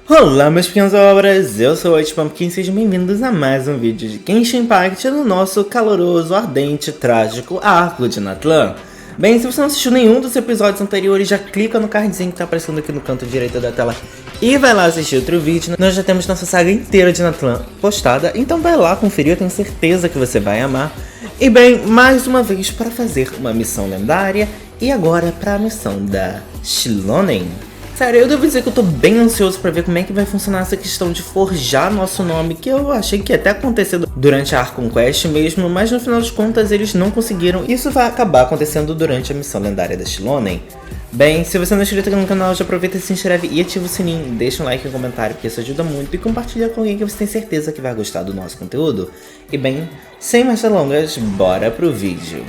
Olá meus pequenas abóboras, eu sou o Pumpkin e sejam bem-vindos a mais um vídeo de Genshin Impact no nosso caloroso, ardente, trágico arco de Natlan. Bem, se você não assistiu nenhum dos episódios anteriores, já clica no cardzinho que tá aparecendo aqui no canto direito da tela e vai lá assistir outro vídeo. Nós já temos nossa saga inteira de Natlan postada, então vai lá conferir, eu tenho certeza que você vai amar. E bem, mais uma vez para fazer uma missão lendária e agora para a missão da Xilonen. Sério, eu devo dizer que eu tô bem ansioso pra ver como é que vai funcionar essa questão de forjar nosso nome, que eu achei que ia até acontecer durante a Archon Quest mesmo, mas no final das contas eles não conseguiram. Isso vai acabar acontecendo durante a missão lendária da Xilonen. Bem, se você não é inscrito aqui no canal, já aproveita, se inscreve e ativa o sininho, deixa um like e um comentário, porque isso ajuda muito, e compartilha com alguém que você tem certeza que vai gostar do nosso conteúdo. E bem, sem mais delongas, bora pro vídeo.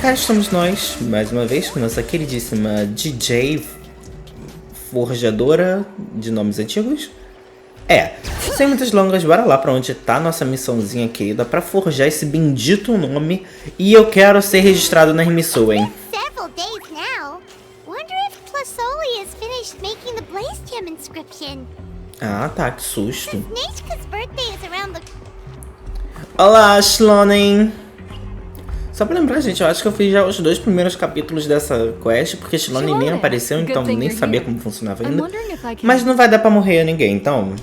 Cá estamos nós, mais uma vez, com nossa queridíssima DJ forjadora de nomes antigos. Sem muitas longas, bora lá pra onde tá nossa missãozinha querida pra forjar esse bendito nome. E eu quero ser registrado na Remissou, hein? Ah, tá, que susto. Olá, Xilonen! Só pra lembrar, gente, eu acho que eu fiz já os 2 primeiros capítulos dessa quest, porque Xilonen nem apareceu, então nem sabia como funcionava ainda. Mas não vai dar pra morrer a ninguém, então...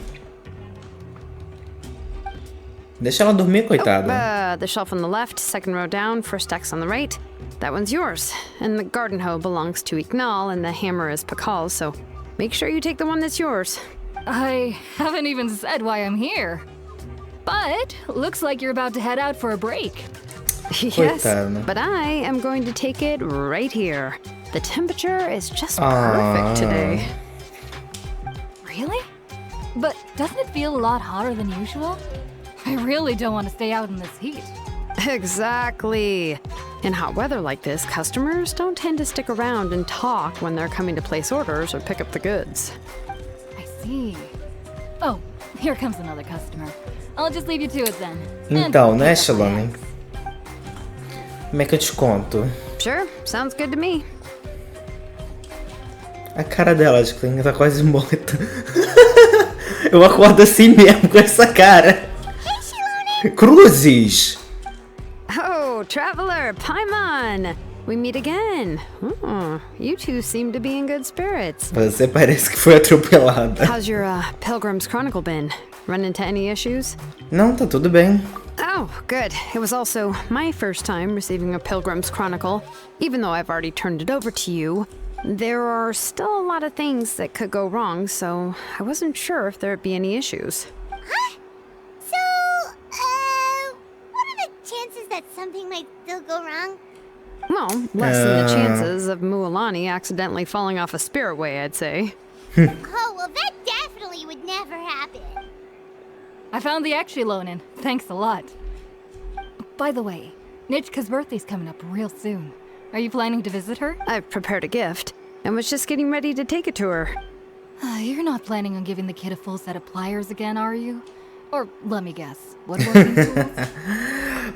deixa ela dormir, coitada. The shelf on the left, second row down, first X on the right. That one's yours. And the garden hoe belongs to Iknal, and the hammer is Pakal's, so make sure you take the one that's yours. I haven't even said why I'm here. But looks like you're about to head out for a break. Yes, but I am going to take it right here. The temperature is just perfect today. Really? But doesn't it feel a lot hotter than usual? I really don't want to stay out in this heat. Exactly. In hot weather like this, customers don't tend to stick around and talk when they're coming to place orders or pick up the goods. I see. Oh, here comes another customer. I'll just leave you to it then. Então, né, Xilonen? Como é que eu te conto? Sure, sounds good to me. A cara dela, acho que ainda tá quase morta. Eu acordo assim mesmo, com essa cara. Hey, Cruzes! Oh, traveler, Paimon! We meet again. Oh, you two seem to be in good spirits. Você parece que foi atropelada. How's your Pilgrim's Chronicle been? Run into any issues? Não, tá tudo bem. Oh, good. It was also my first time receiving a Pilgrim's Chronicle. Even though I've already turned it over to you, there are still a lot of things that could go wrong, so I wasn't sure if there'd be any issues. Huh? So, what are the chances that something might still go wrong? Well, less than the chances of Mualani accidentally falling off a spiritway, I'd say. Oh, well, that definitely would never happen. I found the Xilonen. Thanks a lot. By the way, Nichka's birthday's coming up real soon. Are you planning to visit her? I've prepared a gift, and was just getting ready to take it to her. You're not planning on giving the kid a full set of pliers again, are you? Or, let me guess, woodworking tools?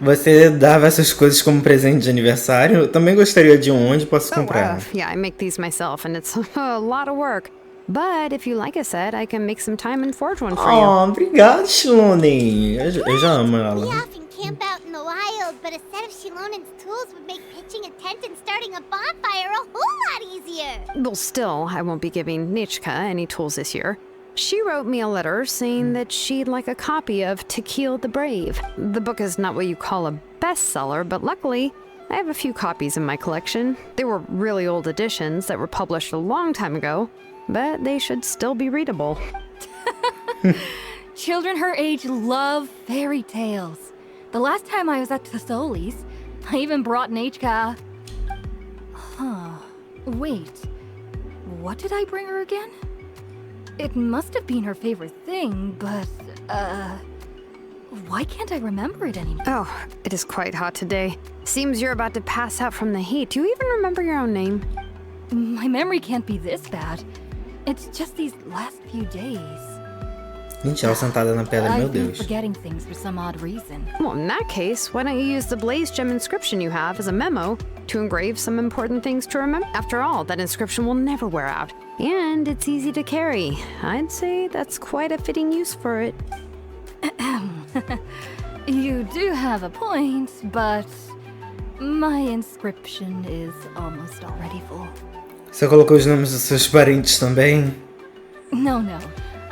Você dava essas coisas como presente de aniversário? Eu também gostaria de onde posso comprar. Yeah, I make these myself, and it's a lot of work. But if you like a set, I can make some time and forge one for you. Oh, obrigado, Xilonen. Eu já amo ela. We often camp out in the wild, but a set of Xilonen's tools would make pitching a tent and starting a bonfire a whole lot easier. Well, still, I won't be giving Nechea any tools this year. She wrote me a letter saying that she'd like a copy of To Kill the Brave. The book is not what you call a bestseller, but luckily, I have a few copies in my collection. They were really old editions that were published a long time ago, but they should still be readable. Children her age love fairy tales. The last time I was at Tlazolli's, I even brought Nechea. Wait. What did I bring her again? It must have been her favorite thing, but, why can't I remember it anymore? Oh, it is quite hot today. Seems you're about to pass out from the heat. Do you even remember your own name? My memory can't be this bad. It's just these last few days. Gente, ela sentada na pedra, meu I've been Deus. forgetting things for some odd reason. Well, in that case, why don't you use the blaze gem inscription you have as a memo to engrave some important things to remember? After all, that inscription will never wear out. And it's easy to carry. I'd say that's quite a fitting use for it. You do have a point, but my inscription is almost already full. Você colocou os nomes dos seus parentes também? No.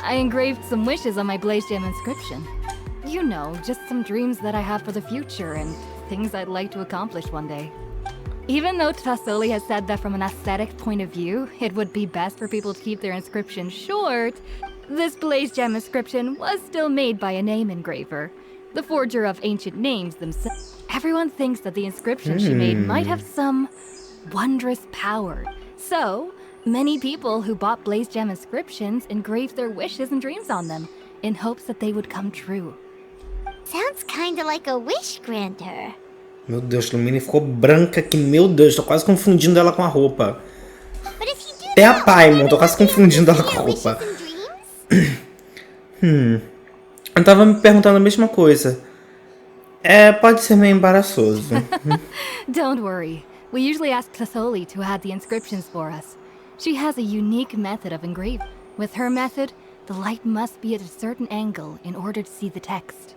I engraved some wishes on my blaze gem inscription. You know, just some dreams that I have for the future and things I'd like to accomplish one day. Even though Tlazolli has said that from an aesthetic point of view, it would be best for people to keep their inscription short, this blaze gem inscription was still made by a name engraver, the forger of ancient names themselves. Everyone thinks that the inscription she made might have some wondrous power. So, many people who bought blaze gem inscriptions engraved their wishes and dreams on them, in hopes that they would come true. Sounds kinda like a wish granter. Meu Deus, Lumine ficou branca aqui. Meu Deus, tô quase confundindo ela com a roupa. Até a Paimon, tô quase confundindo ela com a roupa. Eu tava me perguntando a mesma coisa. Pode ser meio embaraçoso. Don't worry. We usually ask Tlazolli to add the inscriptions for us. She has a unique method of engraving. With her method, the light must be at a certain angle in order to see the text.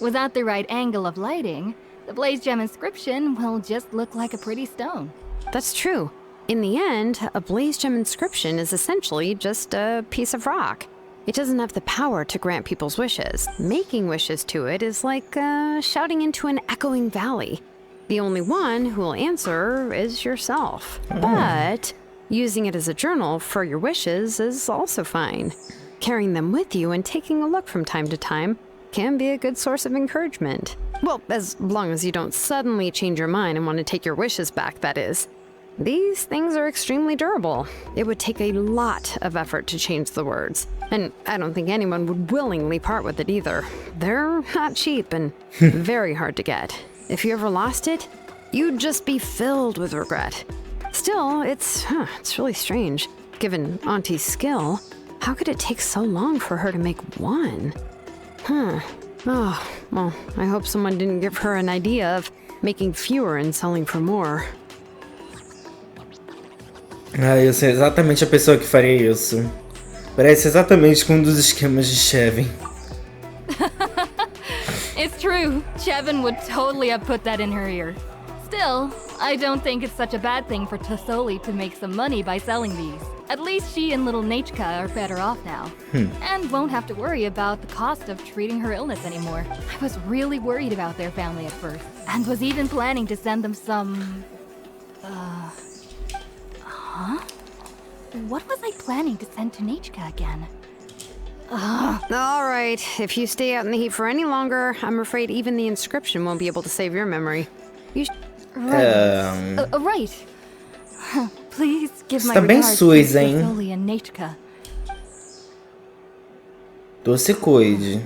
Without the right angle of lighting, the blaze gem inscription will just look like a pretty stone. That's true. In the end, a blaze gem inscription is essentially just a piece of rock. It doesn't have the power to grant people's wishes. Making wishes to it is like shouting into an echoing valley. The only one who will answer is yourself. But using it as a journal for your wishes is also fine. Carrying them with you and taking a look from time to time can be a good source of encouragement. Well, as long as you don't suddenly change your mind and want to take your wishes back, that is. These things are extremely durable. It would take a lot of effort to change the words. And I don't think anyone would willingly part with it either. They're not cheap and very hard to get. If you ever lost it, you'd just be filled with regret. Still, it's really strange. Given Auntie's skill, how could it take so long for her to make one? Oh, well, I hope someone didn't give her an idea of making fewer and selling for more. Eu sei exatamente a pessoa que faria isso. Parece exatamente com um dos esquemas de Chevin. It's true. Chevin would totally have put that in her ear. Still, I don't think it's such a bad thing for Tlazolli to make some money by selling these. At least she and little Nechea are better off now. And won't have to worry about the cost of treating her illness anymore. I was really worried about their family at first, and was even planning to send them some... What was I planning to send to Nechea again? All right, if you stay out in the heat for any longer, I'm afraid even the inscription won't be able to save your memory. Right. Please give my Está bem regards suja, to hein? Tlazolli and Nechea. Doce cuide.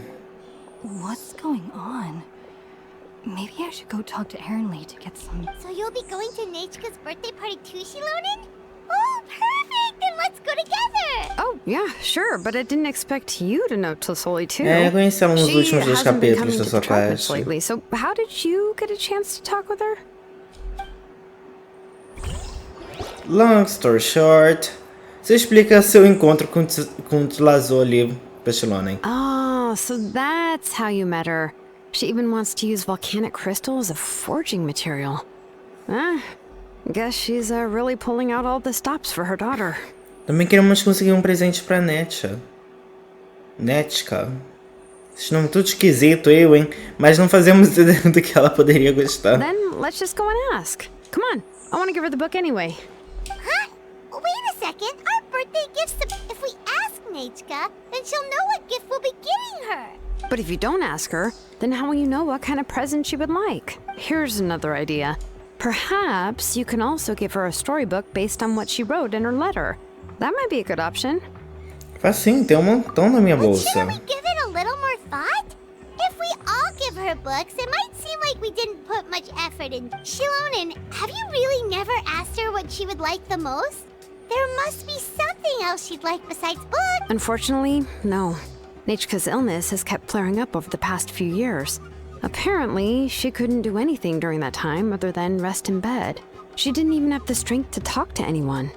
What's going on? Maybe I should go talk to Lee to get some... So you'll be going to Nechea's birthday party too, Xilonen? Oh, perfect! Then let's go together! Oh, yeah, sure, but I didn't expect you to know Tlazolli too. Eu conheci ela nos She últimos dois hasn't been capítulos coming da to sua the tribe much quest. lately, so how did you get a chance to talk with her? Long story short, você explica seu encontro com Tlazolli pra Xilonen. Oh, so that's how you met her. She even wants to use volcanic crystal as a forging material. Guess she's really pulling out all the stops for her daughter. Também queremos conseguir presente pra Nechea. Esse nome tudo esquisito, hein? Mas não fazemos ideia do que ela poderia gostar. Then let's just go and ask. Come on, I want to give her the book anyway. Huh? Wait a second. Our birthday gifts... If we ask Nechea, then she'll know what gift we'll be giving her. But if you don't ask her, then how will you know what kind of present she would like? Here's another idea. Perhaps you can also give her a storybook based on what she wrote in her letter. That might be a good option. Facinho, tem montão na minha bolsa. Shouldn't we give it a little more thought? If we all give her books, it might seem like we didn't put much effort in. Xilonen, have you really never asked her what she would like the most? There must be something else she'd like besides books. Unfortunately, no. Nechea's illness has kept flaring up over the past few years. Apparently, she couldn't do anything during that time other than rest in bed. She didn't even have the strength to talk to anyone.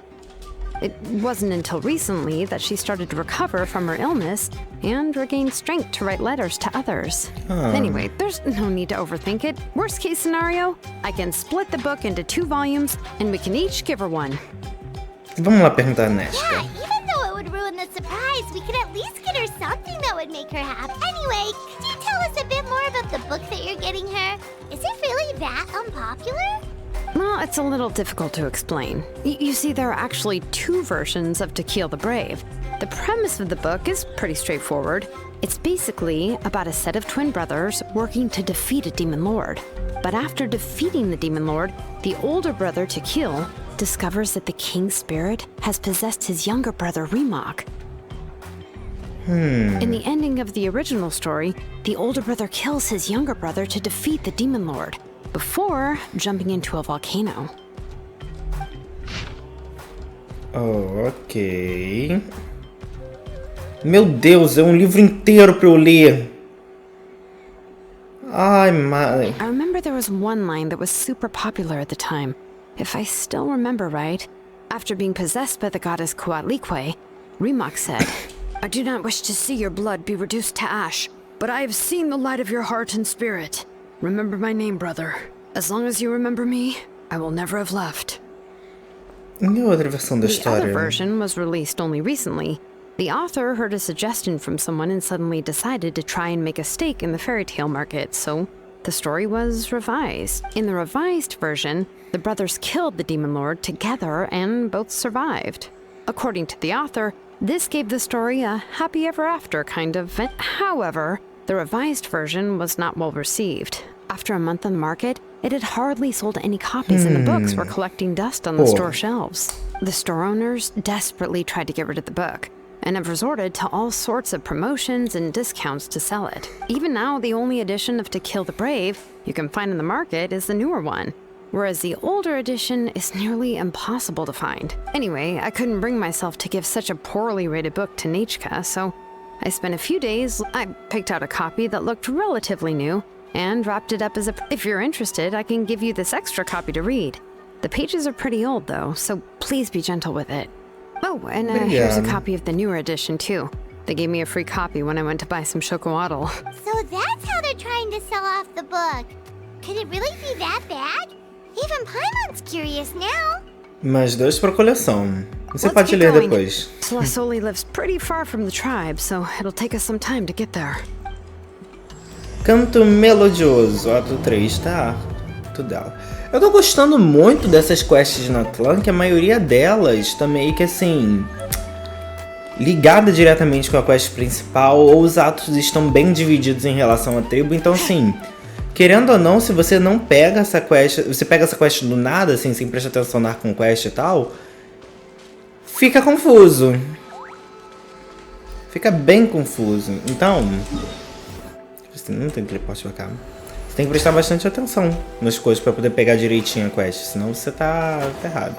It wasn't until recently that she started to recover from her illness and regained strength to write letters to others. Anyway, there's no need to overthink it. Worst case scenario, I can split the book into 2 volumes and we can each give her one. Vamos lá perguntar a Nechea. Yeah, even though it would ruin the surprise, we could at least get her something that would make her happy. Anyway, could you tell us a bit more about the book that you're getting her? Is it really that unpopular? Well, it's a little difficult to explain. You see, there are actually 2 versions of To Kill the Brave. The premise of the book is pretty straightforward. It's basically about a set of twin brothers working to defeat a demon lord. But after defeating the demon lord, the older brother, To Kill, discovers that the king's spirit has possessed his younger brother, Remok. In the ending of the original story, the older brother kills his younger brother to defeat the demon lord, before jumping into a volcano. Oh, ok. Meu Deus, é um livro inteiro pra eu ler. Ai, mãe. I remember there was one line that was super popular at the time. If I still remember right, after being possessed by the goddess Coatlicue, Remok said, "I do not wish to see your blood be reduced to ash, but I have seen the light of your heart and spirit. Remember my name, brother. As long as you remember me, I will never have left." E a outra versão da The história? other version was released only recently. The author heard a suggestion from someone and suddenly decided to try and make a stake in the fairy tale market, so the story was revised. In the revised version, the brothers killed the demon lord together and both survived. According to the author, this gave the story a happy ever after kind of event. However, the revised version was not well received. After a month on the market, it had hardly sold any copies and the books were collecting dust on the store shelves. The store owners desperately tried to get rid of the book and have resorted to all sorts of promotions and discounts to sell it. Even now, the only edition of To Kill the Brave you can find in the market is the newer one, whereas the older edition is nearly impossible to find. Anyway, I couldn't bring myself to give such a poorly rated book to Nechea, so I spent a few days. I picked out a copy that looked relatively new and wrapped it up as a... If you're interested, I can give you this extra copy to read. The pages are pretty old though, so please be gentle with it. Oh, and here's a copy of the newer edition too. They gave me a free copy when I went to buy some chocolatl. So that's how they're trying to sell off the book. Could it really be that bad? Even Paimon's curious now. Mais 2 pra coleção. Você Let's pode keep ler going. depois. Tlazolli lives pretty far from the tribe, so it'll take us some time to get there. Canto Melodioso, ato 3, tá? Tudo dela. Eu tô gostando muito dessas quests de Natlan, que a maioria delas tá meio que assim... ligada diretamente com a quest principal, ou os atos estão bem divididos em relação à tribo, então assim... Querendo ou não, se você não pega essa quest... Você pega essa quest do nada, assim, sem prestar atenção na Arcon Quest e tal... Fica confuso. Fica bem confuso. Então... Você não tem teleporte pra cá. Você tem que prestar bastante atenção nas coisas pra poder pegar direitinho a quest, senão você tá ferrado.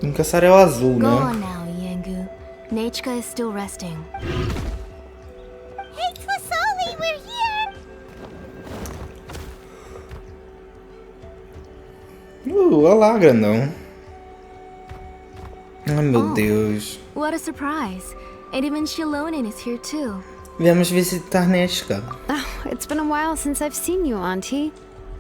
Um caçarel azul, Go on né? now, Yengu. Nechea is still resting. Hey, Tlazolli, we're here! Olá, grandão. Ai, meu Deus. What a surprise. And even Xilonen is here too. Viemos visitar Nechea. Oh, it's been a while since I've seen you, Auntie.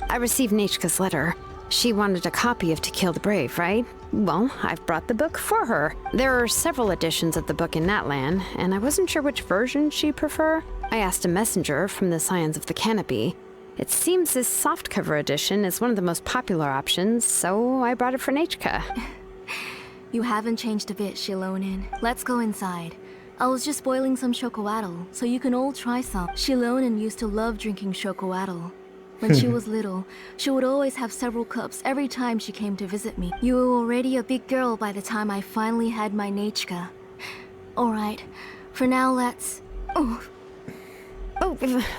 I received Nechea's letter. She wanted a copy of To Kill the Brave, right? Well, I've brought the book for her. There are several editions of the book in Natlan, and I wasn't sure which version she'd prefer. I asked a messenger from the Scions of the Canopy. It seems this softcover edition is one of the most popular options, so I brought it for Nechea. You haven't changed a bit, Xilonen. Let's go inside. I was just boiling some chocolatl, so you can all try some. Xilonen used to love drinking chocolatl. When she was little, she would always have several cups every time she came to visit me. You were already a big girl by the time I finally had my Nechea. Alright, for now let's... Oh,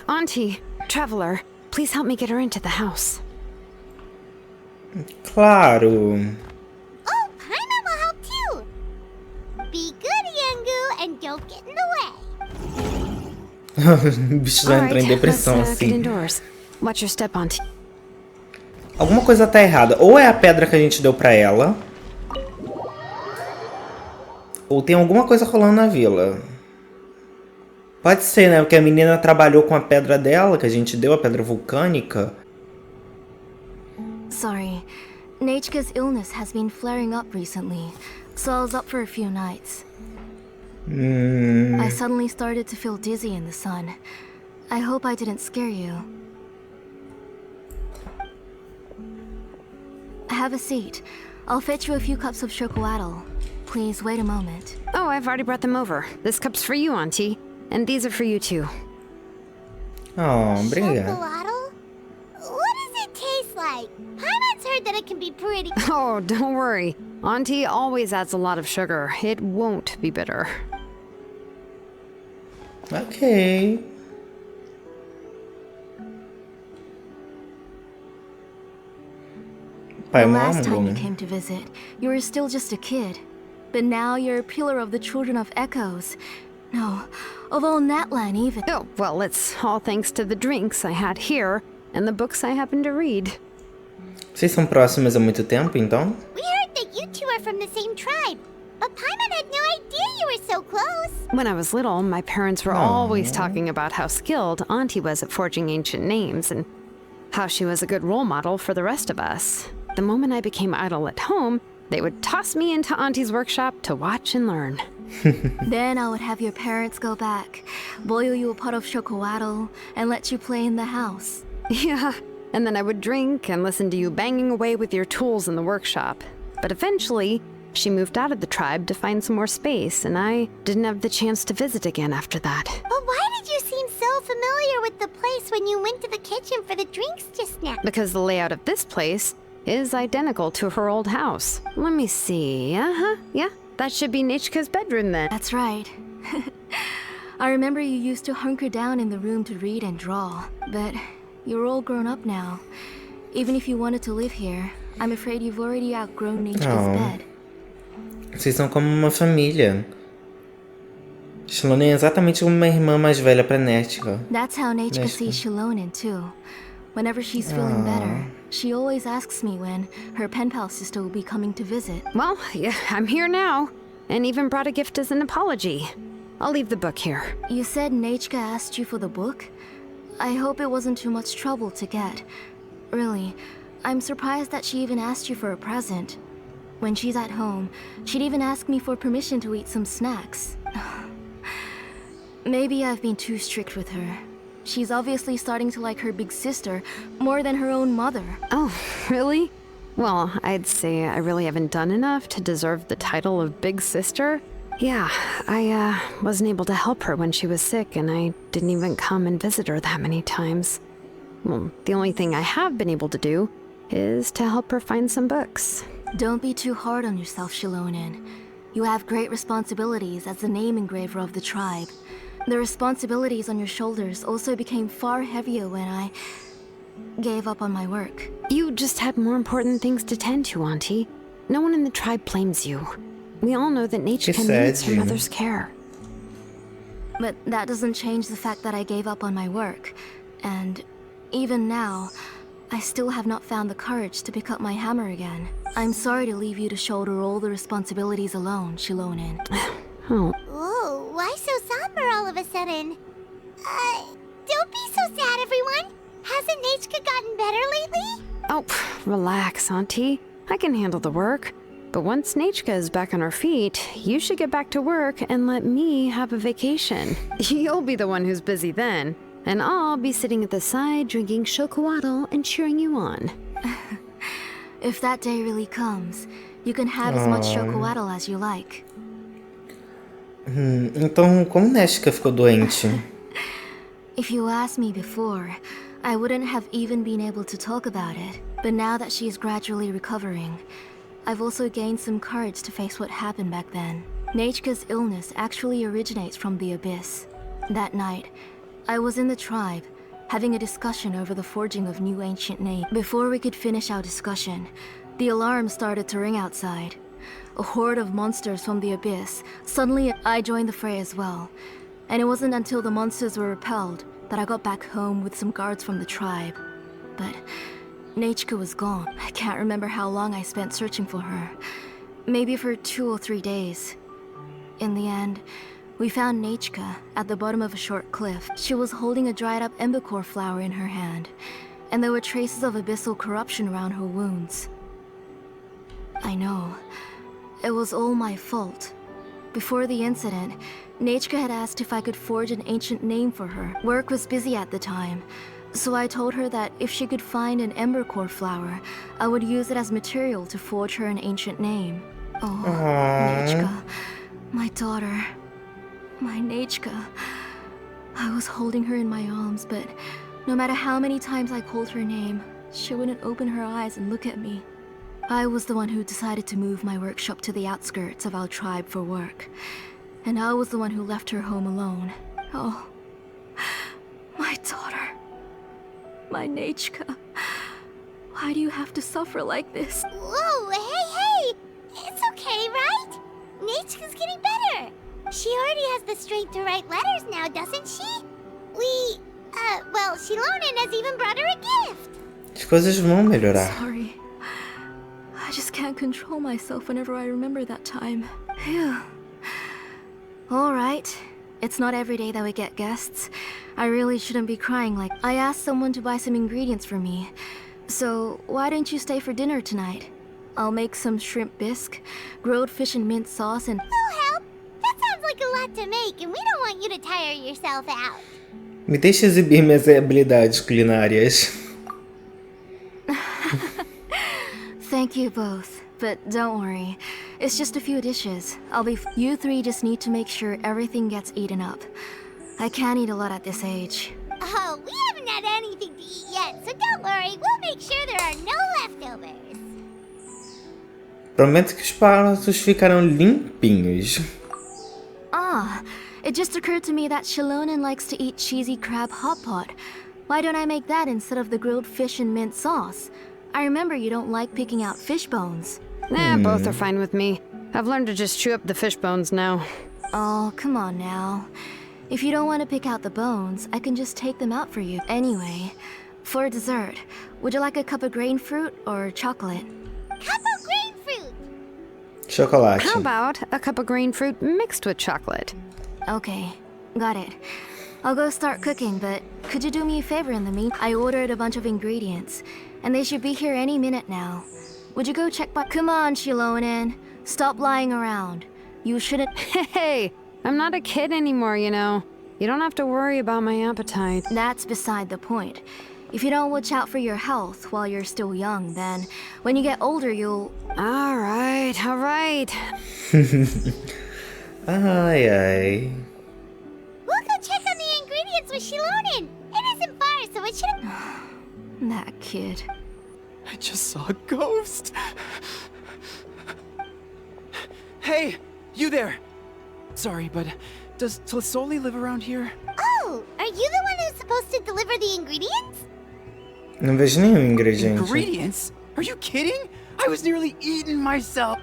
Auntie, Traveler, please help me get her into the house. Claro. Oh, Paimon will help too! Be good, Yengu, and don't get in the way. O bicho vai entrar em depressão, let's get assim. indoors. Watch your step, Auntie. Alguma coisa tá errada. Ou é a pedra que a gente deu pra ela. Ou tem alguma coisa rolando na vila. Pode ser, né? Porque a menina trabalhou com a pedra dela, que a gente deu, a pedra vulcânica. Sorry. Nechea's illness has been flaring up recently, so I was up for a few nights. I suddenly started to feel dizzy in the sun. I hope I didn't scare you. Have a seat. I'll fetch you a few cups of chocolatl. Please wait a moment. Oh, I've already brought them over. This cup's for you, Auntie. And these are for you, too. Oh, obrigado. Chocolatl? What does it taste like? Paimon's heard that it can be pretty. Oh, don't worry. Auntie always adds a lot of sugar. It won't be bitter. Ok. The last time you came to visit, you were still just a kid. But now you're a pillar of the children of Echoes. No, of all Natlan even. Oh, well, it's all thanks to the drinks I had here and the books I happened to read. Vocês são próximas há muito tempo, então? We heard that you two are from the same tribe, but Paimon had no idea you were so close. When I was little, my parents were always talking about how skilled Auntie was at forging ancient names and how she was a good role model for the rest of us. The moment I became idle at home, they would toss me into Auntie's workshop to watch and learn. Then I would have your parents go back, boil you a pot of chocolatl, and let you play in the house. Yeah, and then I would drink and listen to you banging away with your tools in the workshop. But eventually, she moved out of the tribe to find some more space, and I didn't have the chance to visit again after that. But why did you seem so familiar with the place when you went to the kitchen for the drinks just now? Because the layout of this place is identical to her old house. Let me see. Yeah, that should be Nechea's bedroom then. That's right. I remember you used to hunker down in the room to read and draw, but you're all grown up now. Even if you wanted to live here, I'm afraid you've already outgrown Nechea's bed. Vocês são como uma família. Xilonen é exatamente como uma irmã mais velha pra Nechea. That's how Nechea sees Xilonen too. Whenever she's feeling better, she always asks me when her pen pal sister will be coming to visit. Well, yeah, I'm here now, and even brought a gift as an apology. I'll leave the book here. You said Nechea asked you for the book? I hope it wasn't too much trouble to get. Really, I'm surprised that she even asked you for a present. When she's at home, she'd even ask me for permission to eat some snacks. Maybe I've been too strict with her. She's obviously starting to like her big sister more than her own mother. Oh, really? Well, I'd say I really haven't done enough to deserve the title of big sister. Yeah, I wasn't able to help her when she was sick, and I didn't even come and visit her that many times. Well, the only thing I have been able to do is to help her find some books. Don't be too hard on yourself, Xilonen. You have great responsibilities as the name engraver of the tribe. The responsibilities on your shoulders also became far heavier when I gave up on my work. You just had more important things to tend to, Auntie. No one in the tribe blames you. We all know that Nechea needs her mother's care. But that doesn't change the fact that I gave up on my work. And even now, I still have not found the courage to pick up my hammer again. I'm sorry to leave you to shoulder all the responsibilities alone, Xilonen. Oh. Whoa, why so somber all of a sudden? Don't be so sad, everyone. Hasn't Nechea gotten better lately? Oh, relax, Auntie. I can handle the work. But once Nechea is back on her feet, you should get back to work and let me have a vacation. You'll be the one who's busy then, and I'll be sitting at the side drinking chocolatl and cheering you on. If that day really comes, you can have as much chocolatl as you like. Então, como Nechea ficou doente? If you asked me before, I wouldn't have even been able to talk about it. But now that she's gradually recovering, I've also gained some courage to face what happened back then. Nechea's illness actually originates from the Abyss. That night, I was in the tribe, having a discussion over the forging of new ancient names. Before we could finish our discussion, the alarm started to ring outside. A horde of monsters from the Abyss. Suddenly, I joined the fray as well. And it wasn't until the monsters were repelled that I got back home with some guards from the tribe. But Nechea was gone. I can't remember how long I spent searching for her. Maybe for 2 or 3 days. In the end, we found Nechea at the bottom of a short cliff. She was holding a dried up embercore flower in her hand, and there were traces of abyssal corruption around her wounds. I know. It was all my fault. Before the incident, Nechea had asked if I could forge an ancient name for her. Work was busy at the time, so I told her that if she could find an embercore flower, I would use it as material to forge her an ancient name. Oh, Nechea, my daughter, my Nechea. I was holding her in my arms, but no matter how many times I called her name, she wouldn't open her eyes and look at me. I was the one who decided to move my workshop to the outskirts of our tribe for work. And I was the one who left her home alone. Oh, my daughter. My Nechea. Why do you have to suffer like this? Whoa, hey! It's okay, right? Nechea's getting better. She already has the strength to write letters now, doesn't she? Well, Xilonen has even brought her a gift. As coisas vão melhorar. Sorry. I just can't control myself whenever I remember that time. Phew. Alright. It's not every day that we get guests. I really shouldn't be crying like... I asked someone to buy some ingredients for me. So, why don't you stay for dinner tonight? I'll make some shrimp bisque, grilled fish and mint sauce, and... We'll help. That sounds like a lot to make, and we don't want you to tire yourself out. Me deixe exibir minhas habilidades culinárias. Thank you both, but don't worry. It's just a few dishes. You three just need to make sure everything gets eaten up. I can't eat a lot at this age. Oh, we haven't had anything to eat yet, so don't worry. We'll make sure there are no leftovers. Prometo que os pratos ficarão limpinhos. Ah, it just occurred to me that Xilonen likes to eat cheesy crab hot pot. Why don't I make that instead of the grilled fish and mint sauce? I remember you don't like picking out fish bones. Both are fine with me. I've learned to just chew up the fish bones now. Oh, come on now. If you don't want to pick out the bones, I can just take them out for you. Anyway, for dessert, would you like a cup of grain fruit or chocolate? Cup of grain fruit. Chocolate. How about a cup of green fruit mixed with chocolate? Okay, got it. I'll go start cooking, but could you do me a favor in the meantime? I ordered a bunch of ingredients, and they should be here any minute now. Would you go check by- Come on, Xilonen. Stop lying around. You shouldn't- Hey, I'm not a kid anymore, you know. You don't have to worry about my appetite. That's beside the point. If you don't watch out for your health while you're still young, then when you get older, you'll... All right. Ai. We'll go check on the ingredients with Xilonen. It isn't far, so it shouldn't... That kid. I just saw a ghost. Hey, you there. Sorry, but does Tlazolli live around here? Oh, are you the one who's supposed to deliver the ingredients? Não vejo nenhum ingrediente. Ingredients? Are you kidding? I was nearly eaten myself.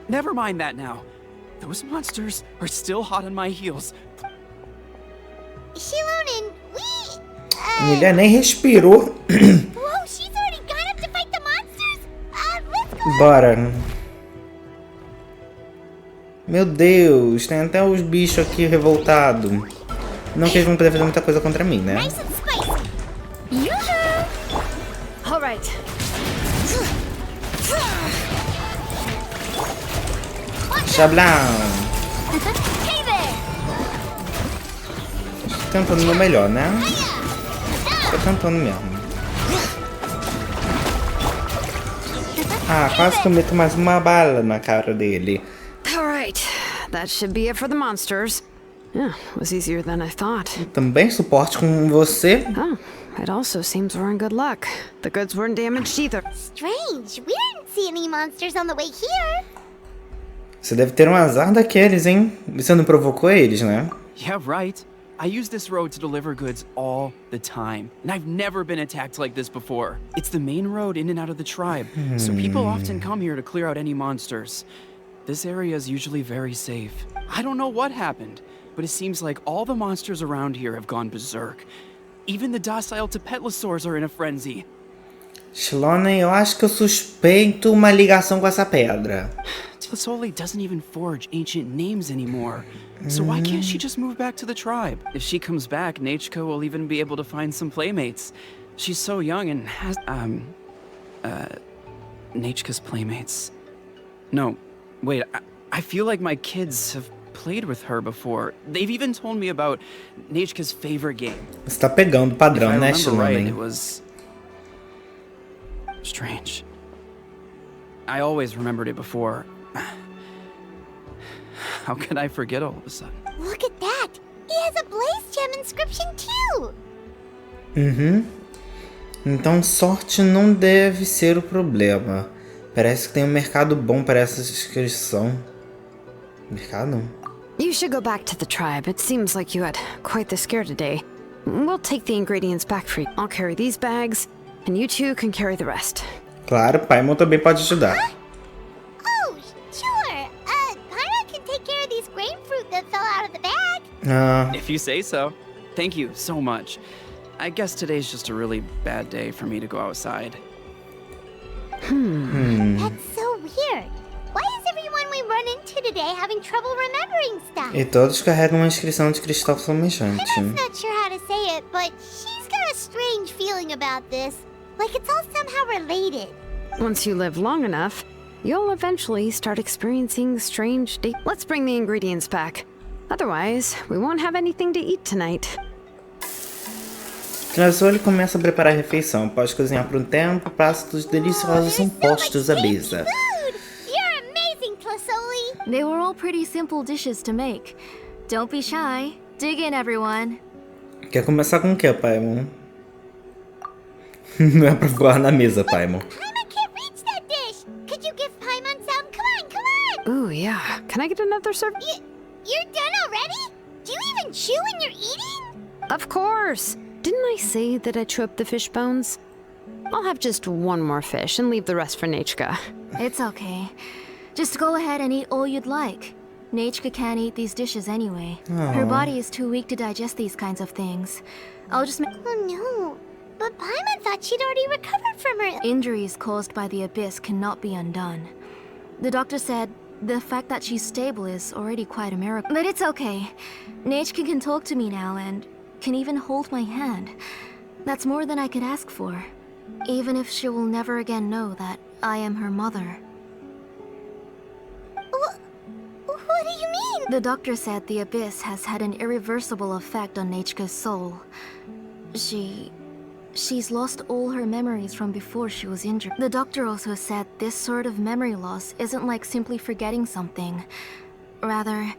Never mind that now. Those monsters are still hot on my heels. Xilonen, A mulher nem respirou. Whoa, she's already gone up to fight the monsters? Let's go. Bora. Meu Deus, tem até os bichos aqui revoltados. Não que eles vão poder fazer muita coisa contra mim, né? Nice and spicy. Yoo-hoo! All right. Chablão. Hey there. Tentando o meu melhor, né? Tô tentando mesmo. Ah, quase que eu meto mais uma bala na cara dele. All right. That should be it for the monsters. Yeah, it was easier than I thought. Também suporte com você. Oh, it also seems we're in good luck. The goods weren't damaged either. Strange. We didn't see any monsters on the way here. Você deve ter um azar daqueles, hein? Você não provocou eles, né? Yeah, right. I use this road to deliver goods all the time, and I've never been attacked like this before. It's the main road in and out of the tribe, so people often come here to clear out any monsters. This area is usually very safe. I don't know what happened, but it seems like all the monsters around here have gone berserk. Even the docile Tepetlosaurs are in a frenzy. Xilonen, eu acho que eu suspeito uma ligação com essa pedra. Tlazolli doesn't even forge ancient names anymore. So why can't she just move back to the tribe? If she comes back, Nechea will even be able to find some playmates. She's so young and has, Nechea's playmates. No, wait, I feel like my kids have played with her before. They've even told me about Nechea's favorite game. Você tá pegando o padrão, If I né, remember right, Xilonen? it was strange. I always remembered it before. How could I forget all of a sudden? Look at that! He has a blaze gem inscription too! Uhum. Então sorte não deve ser o problema. Parece que tem um mercado bom para essa inscrição. Mercado? You should go back to the tribe. It seems like you had quite the scare today. We'll take the ingredients back for you. I'll carry these bags, and you two can carry the rest. Claro, Paimon também pode ajudar. Oh, sure! Paimon can take care of these grapefruit that fell out of the bag! Ah, If you say so. Thank you so much. I guess today's just a really bad day for me to go outside. That's so weird. Why is everyone we run into today having trouble remembering stuff? e todos carregam uma inscrição de cristal flamejante. I'm not sure how to say it, but she's got a strange feeling about this. Like it's all somehow related. Once you live long enough, you'll eventually start experiencing strange Let's bring the ingredients back. Otherwise, we won't have anything to eat tonight. Tlazolli começa a preparar a refeição. Após cozinhar por um tempo, pratos deliciosos são postos à mesa. Food! You're amazing, Tlazolli! They were all pretty simple dishes to make. Don't be shy. Dig in, everyone. Quer começar com o que, Paimon? Não é pra voar na mesa, Paimon. Paimon can't reach that dish! Could you give Paimon some? Come on! Ooh, yeah. Can I get another serve? You're done already? Do you even chew when you're eating? Of course! Didn't I say that I chew up the fish bones? I'll have just one more fish and leave the rest for Nechea. It's okay. Just go ahead and eat all you'd like. Nechea can't eat these dishes anyway. Her body is too weak to digest these kinds of things. I'll just make Oh no. But Paimon thought she'd already recovered from her. injuries caused by the abyss cannot be undone. The doctor said the fact that she's stable is already quite a miracle. But it's okay. Nechea can talk to me now and can even hold my hand. That's more than I could ask for. Even if she will never again know that I am her mother. What do you mean? The doctor said the abyss has had an irreversible effect on Nechea's soul. She's lost all her memories from before she was injured. The doctor also said this sort of memory loss isn't like simply forgetting something. Rather,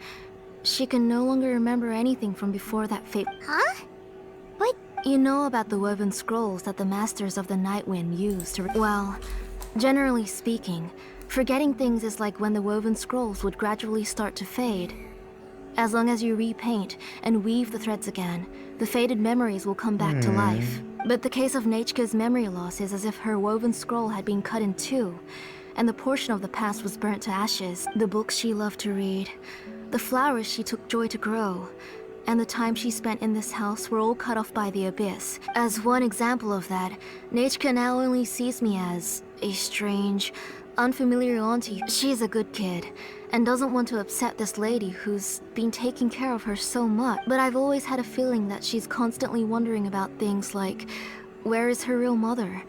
she can no longer remember anything from before that fate. Huh? What? You know about the woven scrolls that the Masters of the Night Wind use to... Well, generally speaking, forgetting things is like when the woven scrolls would gradually start to fade. As long as you repaint and weave the threads again, the faded memories will come back to life. But the case of Nechea's memory loss is as if her woven scroll had been cut in two, and the portion of the past was burnt to ashes. The books she loved to read, the flowers she took joy to grow, and the time she spent in this house were all cut off by the abyss. As one example of that, Nechea now only sees me as a strange, unfamiliar auntie. She's a good kid, and doesn't want to upset this lady who's been taking care of her so much. But I've always had a feeling that she's constantly wondering about things like, where is her real mother?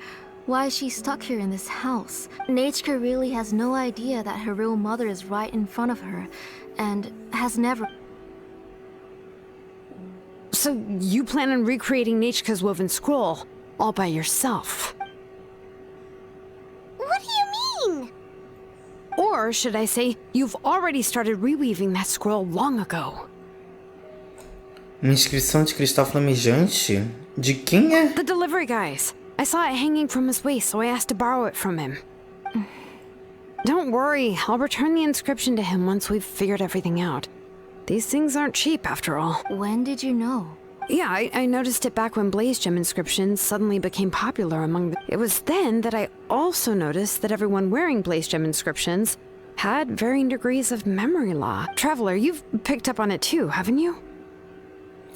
Why is she stuck here in this house? Nechea really has no idea that her real mother is right in front of her, and has never... So you plan on recreating Nechea's woven scroll all by yourself? What do you mean? Or should I say, you've already started reweaving that scroll long ago? Uma inscrição de cristal flamejante? De quem é? The delivery guys. I saw it hanging from his waist, so I asked to borrow it from him. Don't worry, I'll return the inscription to him once we've figured everything out. These things aren't cheap, after all. When did you know? Yeah, I noticed it back when Blaze Gem inscriptions suddenly became popular among the... It was then that I also noticed that everyone wearing Blaze Gem inscriptions had varying degrees of memory loss. Traveler, you've picked up on it too, haven't you?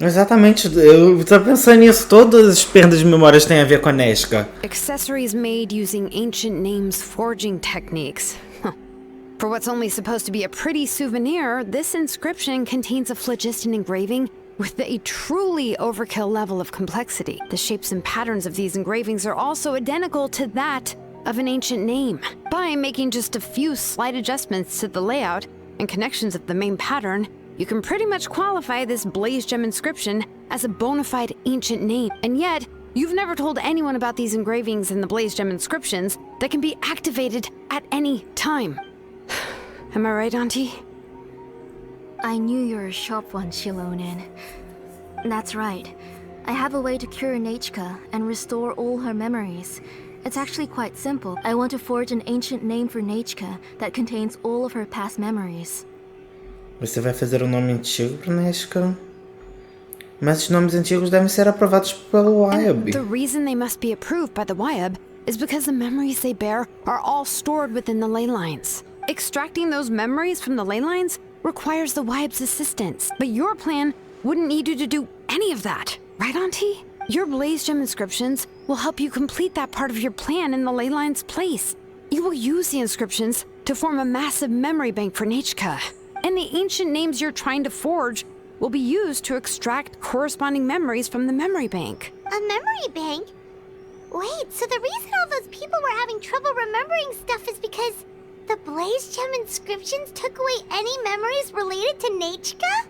Exatamente, eu tava pensando nisso. Todas as perdas de memórias têm a ver com a Nechea. Accessories made using ancient names forging techniques. Huh. For what's only supposed to be a pretty souvenir, this inscription contains a phlogiston engraving with a truly overkill level of complexity. The shapes and patterns of these engravings are also identical to that of an ancient name. By making just a few slight adjustments to the layout and connections of the main pattern, you can pretty much qualify this blaze gem inscription as a bona fide ancient name. And yet, you've never told anyone about these engravings and the blaze gem inscriptions that can be activated at any time. Am I right, Auntie? I knew you were a sharp one, Xilonen. That's right. I have a way to cure Nechea and restore all her memories. It's actually quite simple. I want to forge an ancient name for Nechea that contains all of her past memories. Você vai fazer um nome antigo para Nechea? Mas os nomes antigos devem ser aprovados pelo WIAB. The reason they must be approved by the WIAB is because the memories they bear are all stored within the ley lines. Extracting those memories from the ley lines requires the WIAB's assistance, but your plan wouldn't need you to do any of that, right, Auntie? Your blaze gem inscriptions will help you complete that part of your plan in the ley line's place. You will use the inscriptions to form a massive memory bank for Nechea, and the ancient names you're trying to forge will be used to extract corresponding memories from the memory bank. A memory bank? Wait, so the reason all those people were having trouble remembering stuff is because the blaze gem inscriptions took away any memories related to Nechea?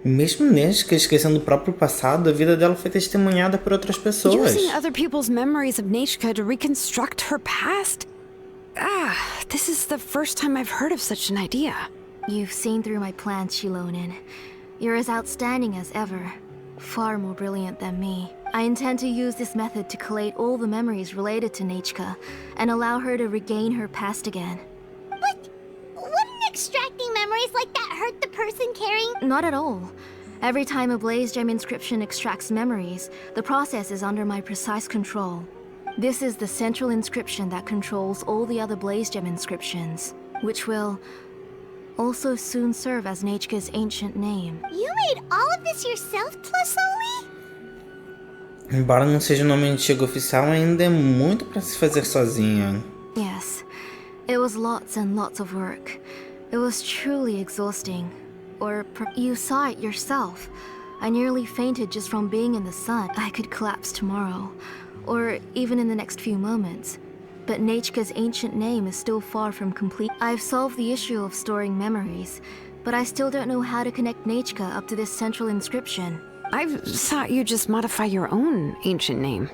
Mesmo Nechea esquecendo o próprio passado, a vida dela foi testemunhada por outras pessoas. Using other people's memories of Nechea to reconstruct her past? This is the first time I've heard of such an idea. You've seen through my plans, Xilonen. You're as outstanding as ever. Far more brilliant than me. I intend to use this method to collate all the memories related to Nechea and allow her to regain her past again. But wouldn't extracting memories like that hurt the person carrying? Not at all. Every time a blaze gem inscription extracts memories, the process is under my precise control. This is the central inscription that controls all the other blaze gem inscriptions, which will also soon serve as Nechea's ancient name. You made all of this yourself, Tlazolli? Embora não seja o nome antigo oficial, ainda é muito para se fazer sozinha. Yes, it was lots and lots of work. It was truly exhausting. You saw it yourself. I nearly fainted just from being in the sun. I could collapse tomorrow, or even in the next few moments. But Nechea's ancient name is still far from complete. I've solved the issue of storing memories, but I still don't know how to connect Nechea up to this central inscription. I thought you'd just modify your own ancient name.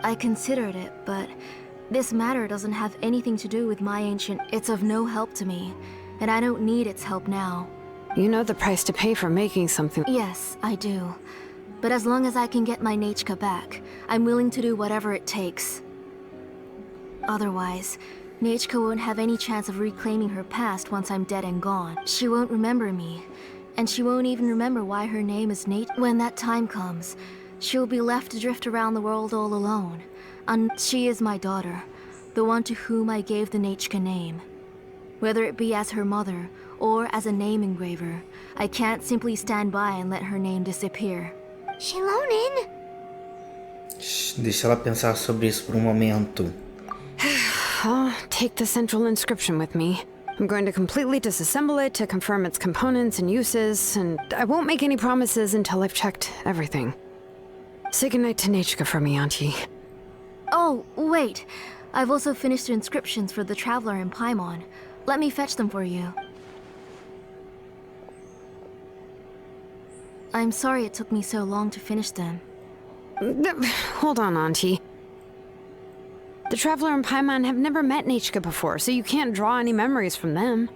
I considered it, but this matter doesn't have anything to do with my ancient. It's of no help to me, and I don't need its help now. You know the price to pay for making something. Yes, I do. But as long as I can get my Nechea back, I'm willing to do whatever it takes. Otherwise, Nechea won't have any chance of reclaiming her past once I'm dead and gone. She won't remember me, and she won't even remember why her name is Nechea. When that time comes, she'll be left to drift around the world all alone. And she is my daughter, the one to whom I gave the Nechea name. Whether it be as her mother, or as a name engraver, I can't simply stand by and let her name disappear. Xilonen? Deixa ela pensar sobre isso por momento. I'll take the central inscription with me. I'm going to completely disassemble it to confirm its components and uses, and I won't make any promises until I've checked everything. Say goodnight to Nechea for me, Auntie. Oh, wait. I've also finished the inscriptions for the Traveler in Paimon. Let me fetch them for you. I'm sorry it took me so long to finish them. Hold on, Auntie. The Traveler and Paimon have never met Nechea before, so you can't draw any memories from them.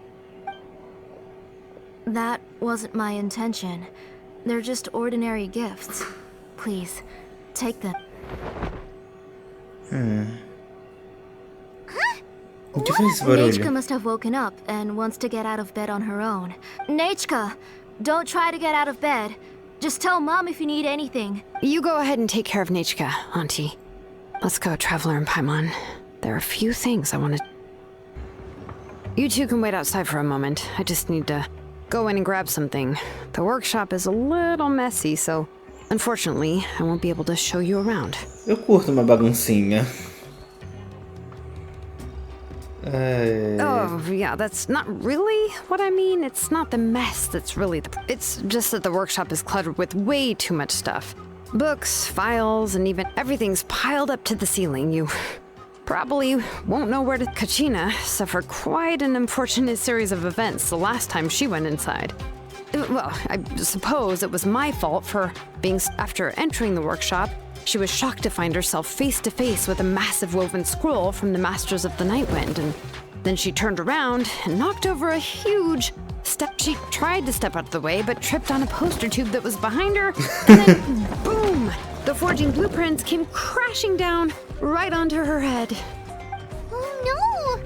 That wasn't my intention. They're just ordinary gifts. Please, take them. O que foi esse barulho? Nechea must have woken up and wants to get out of bed on her own. Nechea, don't try to get out of bed. Just tell Mom if you need anything. You go ahead and take care of Nechea, Auntie. Let's go, Traveler and Paimon. There are a few things I want to... You two can wait outside for a moment. I just need to go in and grab something. The workshop is a little messy, so unfortunately, I won't be able to show you around. Eu curto uma baguncinha. Oh, yeah, that's not really what I mean. It's not the mess that's really it's just that the workshop is cluttered with way too much stuff. Books, files, and even everything's piled up to the ceiling. You probably won't know where to... Kachina suffered quite an unfortunate series of events the last time she went inside. Well, I suppose it was my fault for being... After entering the workshop, she was shocked to find herself face to face with a massive woven scroll from the Masters of the Nightwind, and then she turned around and knocked over a huge step. She tried to step out of the way, but tripped on a poster tube that was behind her, and then boom! The forging blueprints came crashing down right onto her head. Oh no!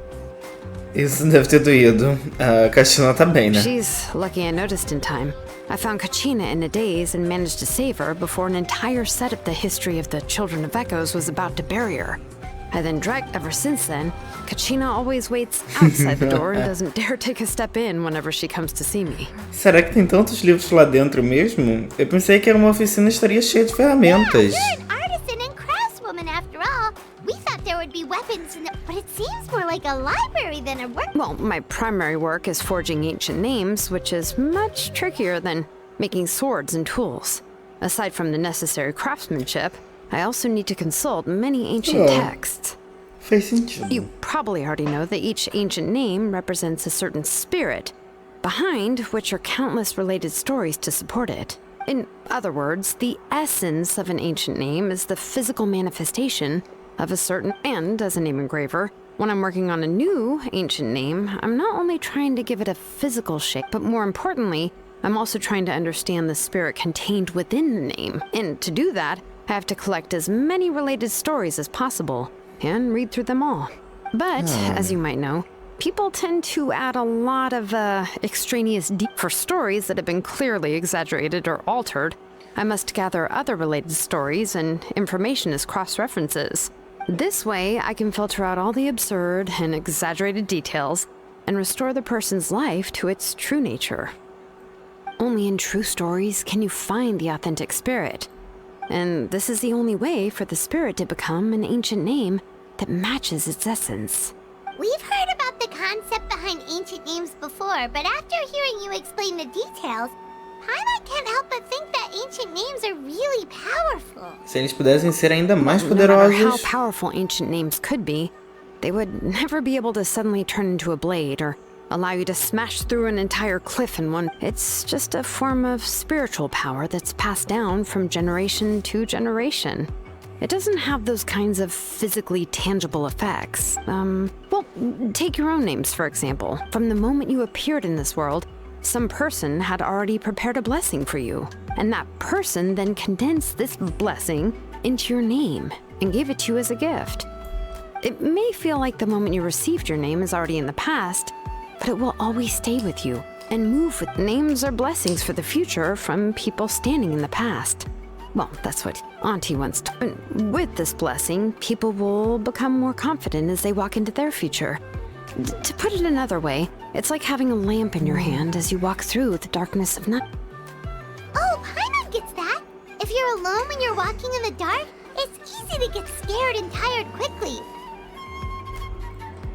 Isso deve ter doído. A Kachina tá bem, né? She's lucky I noticed in time. I found Kachina in a daze and managed to save her before an entire set of the history of the Children of Echoes was about to bury her. I then dragged... Ever since then, Kachina always waits outside the door and doesn't dare take a step in whenever she comes to see me. Será que tem tantos livros lá dentro mesmo? Eu pensei que era uma oficina estaria cheia de ferramentas. Yeah, you're an artisan and craftswoman after all. We thought there would be weapons, but it seems more like a library than a work... Well, my primary work is forging ancient names, which is much trickier than making swords and tools. Aside from the necessary craftsmanship, I also need to consult many ancient texts. Faz sentido. You probably already know that each ancient name represents a certain spirit, behind which are countless related stories to support it. In other words, the essence of an ancient name is the physical manifestation of a certain... And as a name engraver, when I'm working on a new ancient name, I'm not only trying to give it a physical shape, but more importantly, I'm also trying to understand the spirit contained within the name. And to do that, I have to collect as many related stories as possible and read through them all. But, as you might know, people tend to add a lot of extraneous for stories that have been clearly exaggerated or altered. I must gather other related stories and information as cross-references. This way, I can filter out all the absurd and exaggerated details and restore the person's life to its true nature. Only in true stories can you find the authentic spirit. And this is the only way for the spirit to become an ancient name that matches its essence. We've heard about the concept behind ancient names before, but after hearing you explain the details, Paimon can't help but think that ancient names are really powerful. Se eles pudessem ser ainda mais No matter how poderosos. powerful ancient names could be, they would never be able to suddenly turn into a blade or allow you to smash through an entire cliff in one. It's just a form of spiritual power that's passed down from generation to generation. It doesn't have those kinds of physically tangible effects. Well, take your own names, for example. From the moment you appeared in this world, some person had already prepared a blessing for you. And that person then condensed this blessing into your name and gave it to you as a gift. It may feel like the moment you received your name is already in the past, but it will always stay with you and move with names or blessings for the future from people standing in the past. Well, that's what Auntie once told. With this blessing, people will become more confident as they walk into their future. To put it another way, it's like having a lamp in your hand as you walk through the darkness of night. Oh, Paimon gets that. If you're alone when you're walking in the dark, it's easy to get scared and tired quickly.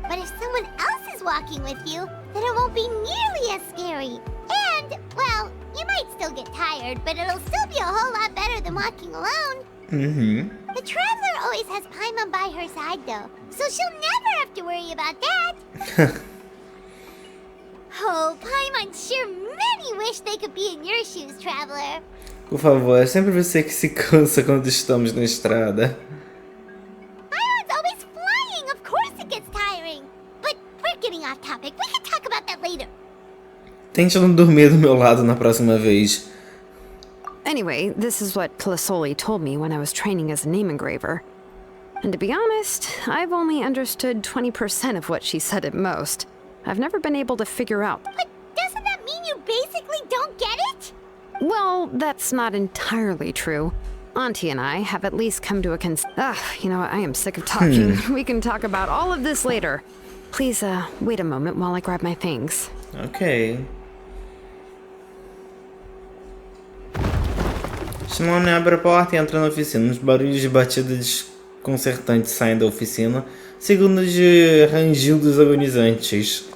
But if someone else is walking with you, then it won't be nearly as scary. And, well, you might still get tired, but it'll still be a whole lot better than walking alone. The traveler always has Paimon by her side, though, so she'll never have to worry about that. Oh, Paimon sure many wish they could be in your shoes, traveler. Por favor, é sempre você que se cansa quando estamos na estrada. Paimon's always flying, of course it gets tiring. But we're getting off topic, we can talk about that later. Tente não dormir do meu lado na próxima vez. Anyway, this is what Tlazolli told me when I was training as a name engraver. And to be honest, I've only understood 20% of what she said at most. I've never been able to figure out. But doesn't that mean you basically don't get it? Well, that's not entirely true. Auntie and I have at least come to a you know what, I am sick of talking. We can talk about all of this later. Please, wait a moment while I grab my things. Ok. Xilonen abre a porta e entra na oficina. Os barulhos de batida desconcertantes saem da oficina, segundos de rangidos agonizantes.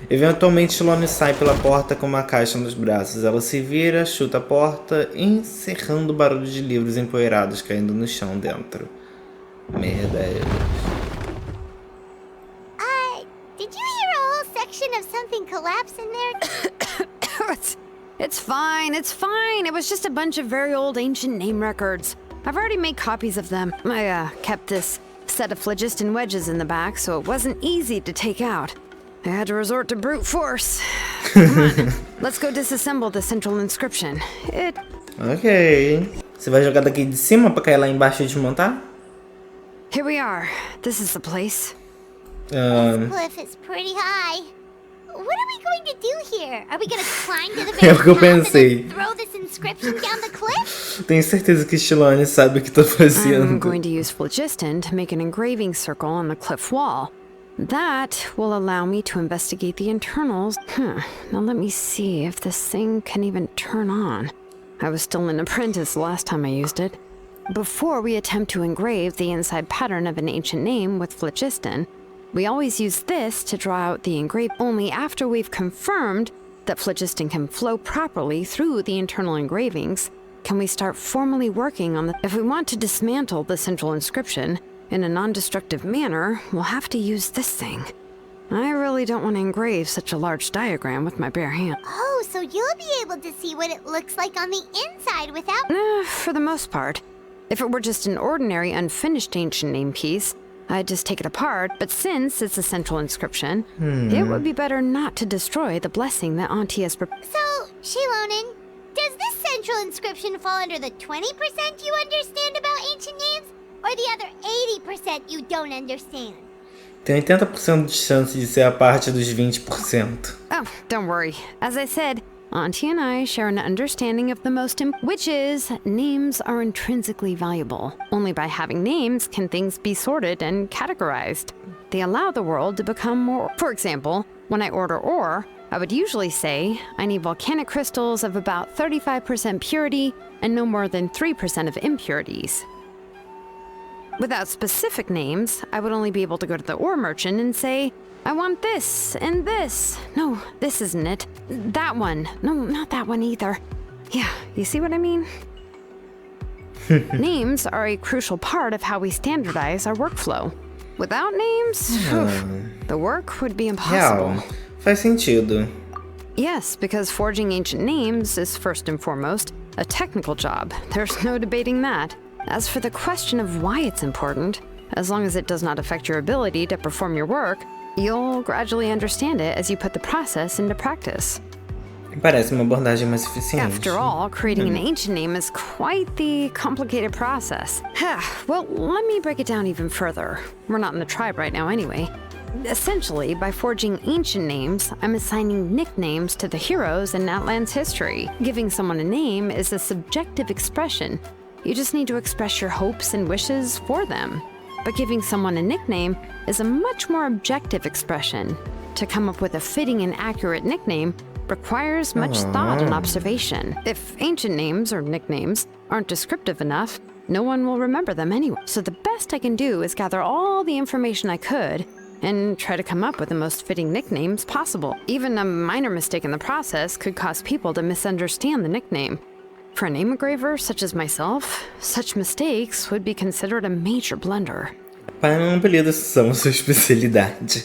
Eventualmente, Xilonen sai pela porta com uma caixa nos braços. Ela se vira, chuta a porta, encerrando o barulho de livros empoeirados caindo no chão dentro. Merda. Did you hear a whole section of something collapse in there? It's fine, it's fine. It was just a bunch of very old ancient name records. I've already made copies of them. I kept this set of phlogiston wedges in the back, so it wasn't easy to take out. I had to resort to brute force. Come on, let's go disassemble the central inscription. Ok. Você vai jogar daqui de cima pra cair lá embaixo e desmontar? Here we are. This is the place. This cliff is pretty high. What are we going to do here? Are we going to climb to the very É o que eu top and pensei. then throw this inscription down the cliff? Tenho certeza que Xilonen sabe o que tá I'm fazendo. going to use phlogiston to make an engraving circle on the cliff wall. That will allow me to investigate the internals. Now let me see if this thing can even turn on. I was still an apprentice last time I used it. Before we attempt to engrave the inside pattern of an ancient name with phlogiston, we always use this to draw out the engraving. Only after we've confirmed that phlogiston can flow properly through the internal engravings can we start formally working on the... If we want to dismantle the central inscription in a non-destructive manner, we'll have to use this thing. I really don't want to engrave such a large diagram with my bare hand. Oh, so you'll be able to see what it looks like on the inside without... For the most part. If it were just an ordinary unfinished ancient name piece, I'd just take it apart, but since it's a central inscription, it would be better not to destroy the blessing that Auntie has prepared. So, Xilonen, does this central inscription fall under the 20% you understand about ancient names? Or the other 80% you don't understand? Tem 80% de chance de ser a parte dos 20%. Oh, don't worry. As I said, Auntie and I share an understanding of the most which is, names are intrinsically valuable. Only by having names can things be sorted and categorized. They allow the world to become more... For example, when I order ore, I would usually say, I need volcanic crystals of about 35% purity and no more than 3% of impurities. Without specific names, I would only be able to go to the ore merchant and say, I want this and this. No, this isn't it. That one. No, not that one either. Yeah, you see what I mean? Names are a crucial part of how we standardize our workflow. Without names, the work would be impossible. Real. Faz sentido. Yes, because forging ancient names is first and foremost a technical job. There's no debating that. As for the question of why it's important, as long as it does not affect your ability to perform your work, you'll gradually understand it as you put the process into practice. Parece uma abordagem mais eficiente. After all, creating an ancient name is quite the complicated process. Well, let me break it down even further. We're not in the tribe right now anyway. Essentially, by forging ancient names, I'm assigning nicknames to the heroes in Natlan's history. Giving someone a name is a subjective expression. You just need to express your hopes and wishes for them. But giving someone a nickname is a much more objective expression. To come up with a fitting and accurate nickname requires much thought and observation. If ancient names or nicknames aren't descriptive enough, no one will remember them anyway. So the best I can do is gather all the information I could and try to come up with the most fitting nicknames possible. Even a minor mistake in the process could cause people to misunderstand the nickname. For a name engraver such as myself, such mistakes would be considered a major blunder. Paimon apelidos são sua especialidade.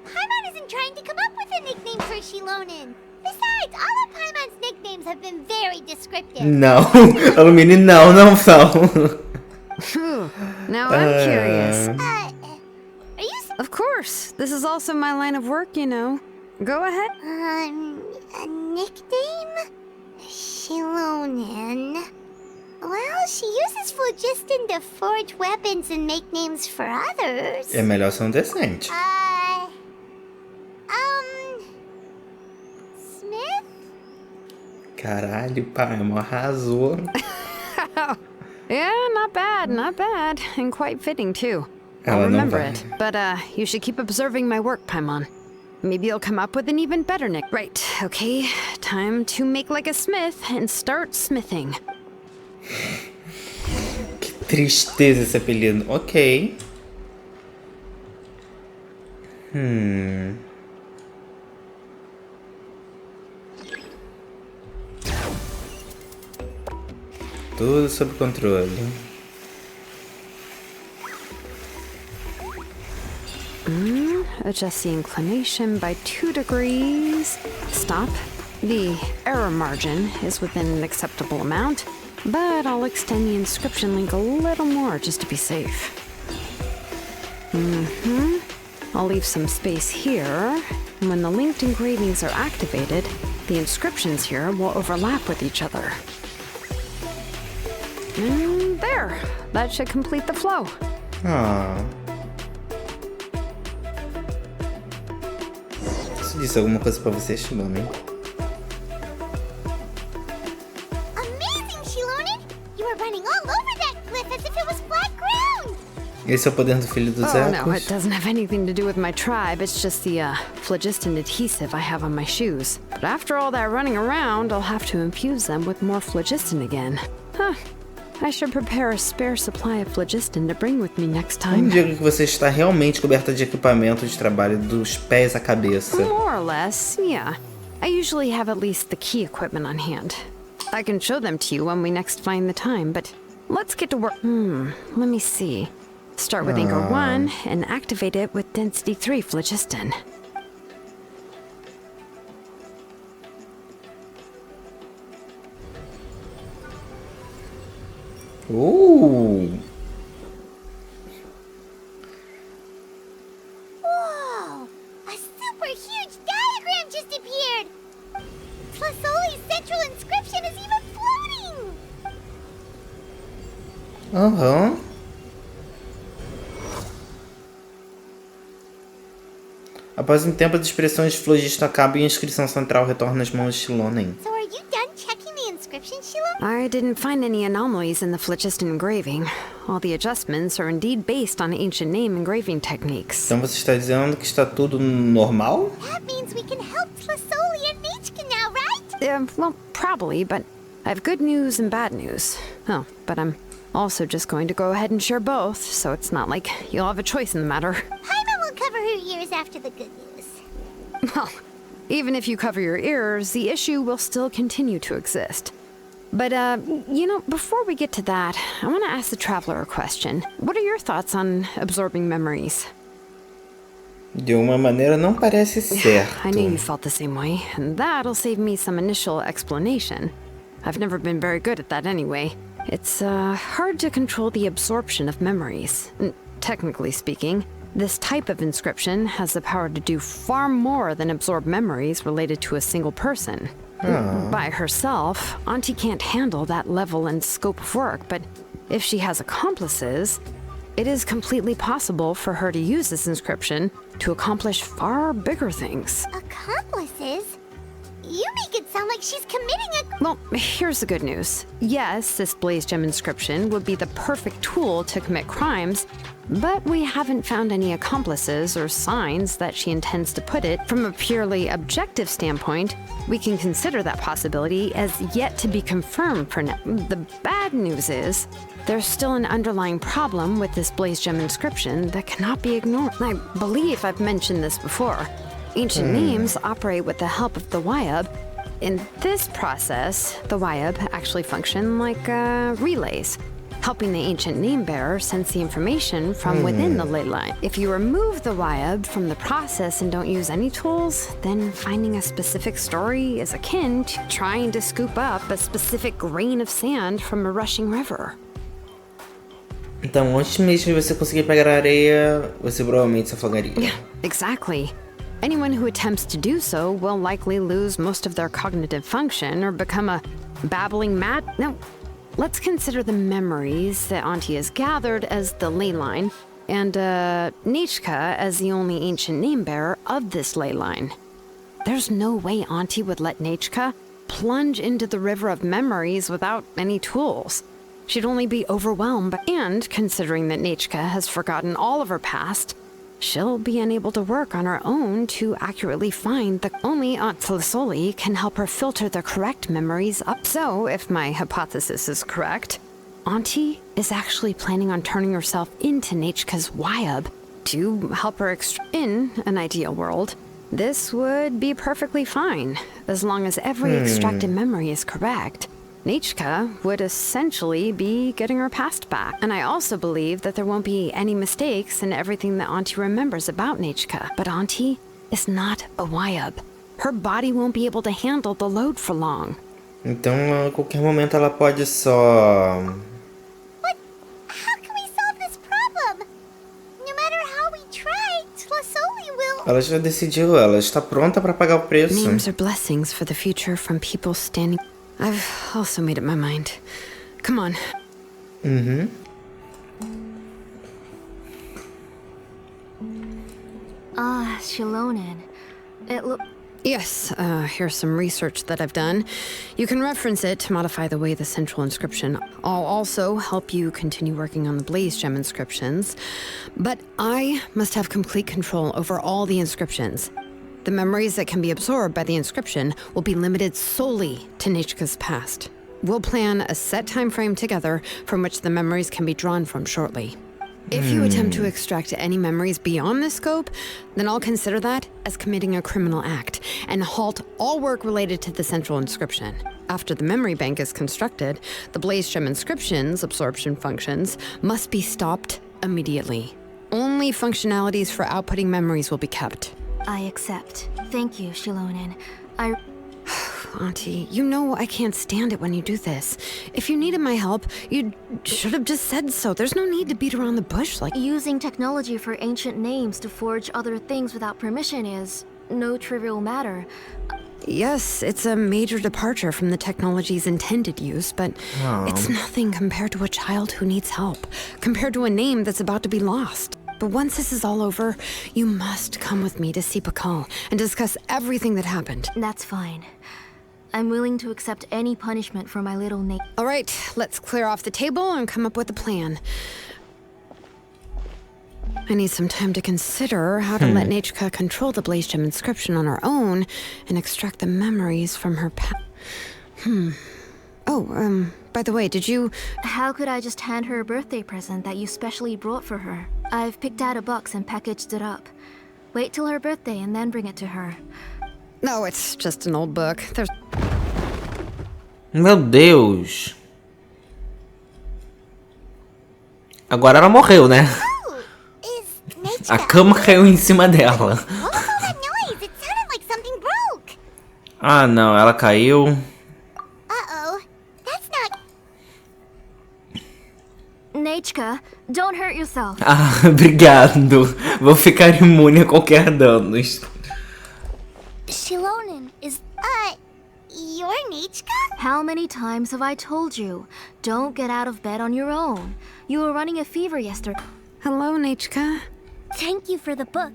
Paimon isn't trying to come up with a nickname for Xilonen. Besides, all of Paimon's nicknames have been very descriptive. Não, Alumini não são. Now I'm curious. Are you... Of course, this is also my line of work, you know. Go ahead. A nickname? Xilonen. Well, she uses phlogiston to forge weapons and make names for others. É melhor ser um decente. Smith? Caralho, Paimon arrasou. Yeah, not bad. And quite fitting, too. Ela I'll não remember vai. it. But, you should keep observing my work, Paimon. Maybe you'll come up with an even better nick. Right, okay. Time to make like a smith and start smithing. tristeza esse apelido. Ok. Tudo sob controle. Adjust the inclination by 2 degrees. Stop. The error margin is within an acceptable amount, but I'll extend the inscription link a little more just to be safe. I'll leave some space here, and when the linked engravings are activated, the inscriptions here will overlap with each other. And there! That should complete the flow. Isso disse alguma coisa pra você, Xilonen? Amazing, Xilonen! You were running all over that cliff as if it was flat ground! Esse é o poder do filho dos Oh no, ecos? it doesn't have anything to do with my tribe. It's just the phlogiston adhesive I have on my shoes. But after all that running around, I'll have to infuse them with more phlogiston again. Huh. I should prepare a spare supply of phlogiston to bring with me next time. Diga que você está realmente coberta de equipamento de trabalho dos pés à cabeça. More or less, yeah. I usually have at least the key equipment on hand. I can show them to you when we next find the time, but let's get to work. Let me see. Start with anchor 1 and activate it with density 3 phlogiston. Whoa! A super huge diagram just appeared! Tlazolli's central inscription is even floating! Após um tempo, as expressões de flogista acabam e a inscrição central retorna às mãos de Xilonen. So are you done checking the inscription, Xilonen? I didn't find any anomalies in the phlogiston engraving. All the adjustments are indeed based on ancient name engraving techniques. Então você está dizendo que está tudo normal? That means we can help Tlazolli and Nechea now, right? Well, probably, but I have good news and bad news. Oh, but I'm also just going to go ahead and share both, so it's not like you'll have a choice in the matter. Paimon will cover her ears after the good news. Well, even if you cover your ears, the issue will still continue to exist. But, before we get to that, I want to ask the traveler a question. What are your thoughts on absorbing memories? De uma maneira não parece certo. I knew you felt the same way, and that'll save me some initial explanation. I've never been very good at that anyway. It's hard to control the absorption of memories. Technically speaking, this type of inscription has the power to do far more than absorb memories related to a single person. By herself, Auntie can't handle that level and scope of work, but if she has accomplices, it is completely possible for her to use this inscription to accomplish far bigger things. Accomplices? You make it sound like she's committing a... Well, here's the good news. Yes, this blaze gem inscription would be the perfect tool to commit crimes, but we haven't found any accomplices or signs that she intends to put it. From a purely objective standpoint, we can consider that possibility as yet to be confirmed for now. The bad news is, there's still an underlying problem with this blaze gem inscription that cannot be ignored. I believe I've mentioned this before. Ancient names operate with the help of the Wyab. In this process, the Wyab actually function like relays, helping the ancient name bearer sense the information from within the ley line. If you remove the Wyab from the process and don't use any tools, then finding a specific story is akin to trying to scoop up a specific grain of sand from a rushing river. Então, antes mesmo de você conseguir pegar a areia, você provavelmente se afogaria. Yeah, exactly. Anyone who attempts to do so will likely lose most of their cognitive function or become a babbling mad... No, let's consider the memories that Auntie has gathered as the ley line, and Nechea as the only ancient name bearer of this ley line. There's no way Auntie would let Nechea plunge into the river of memories without any tools. She'd only be overwhelmed, and considering that Nechea has forgotten all of her past, she'll be unable to work on her own to accurately find the only Aunt Tlazolli can help her filter the correct memories up. So, if my hypothesis is correct, Auntie is actually planning on turning herself into Nechea's Wyab to help her in an ideal world. This would be perfectly fine, as long as every extracted memory is correct. Nechea would essentially be getting her past back. And I also believe that there won't be any mistakes in everything that Auntie remembers about Nechea. But Auntie is not a Wyab. Her body won't be able to handle the load for long. Então, a qualquer momento ela pode só... But how can we solve this problem? No matter how we try, Tlazolli will... Ela já decidiu, ela está pronta para pagar o preço. Names are blessings for the future from people standing... I've also made up my mind. Come on. Ah, Xilonen. It look... Yes, here's some research that I've done. You can reference it to modify the way the central inscription. I'll also help you continue working on the Blaze Gem inscriptions. But I must have complete control over all the inscriptions. The memories that can be absorbed by the inscription will be limited solely to Nechea's past. We'll plan a set time frame together from which the memories can be drawn from shortly. If you attempt to extract any memories beyond this scope, then I'll consider that as committing a criminal act and halt all work related to the central inscription. After the memory bank is constructed, the Blaze Gem inscription's absorption functions must be stopped immediately. Only functionalities for outputting memories will be kept. I accept. Thank you, Xilonen. Auntie, you know I can't stand it when you do this. If you needed my help, you should have just said so. There's no need to beat around the bush like... Using technology for ancient names to forge other things without permission is no trivial matter. Yes, it's a major departure from the technology's intended use, but it's nothing compared to a child who needs help, compared to a name that's about to be lost. But once this is all over, you must come with me to see Pakal and discuss everything that happened. That's fine. I'm willing to accept any punishment for my little Nate. All right, let's clear off the table and come up with a plan. I need some time to consider how to let Nechea control the Blaze Gem inscription on her own and extract the memories from her Oh, by the way, did you... How could I just hand her a birthday present that you specially brought for her? I've picked out a box and packaged it up. Wait till her birthday and then bring it to her. No, it's just an old book. There's... Meu Deus. Agora ela morreu, né? Oh, is Nechea... A cama caiu em cima dela. What was all that noise? It sounded like something broke. Ah, não, ela caiu. Uh-oh. That's not... Nechea, don't hurt yourself. Ah, obrigado. Vou ficar imune a qualquer danos. Xilonen is... You're Nechea? How many times have I told you? Don't get out of bed on your own. You were running a fever yesterday. Hello, Nechea. Thank you for the book.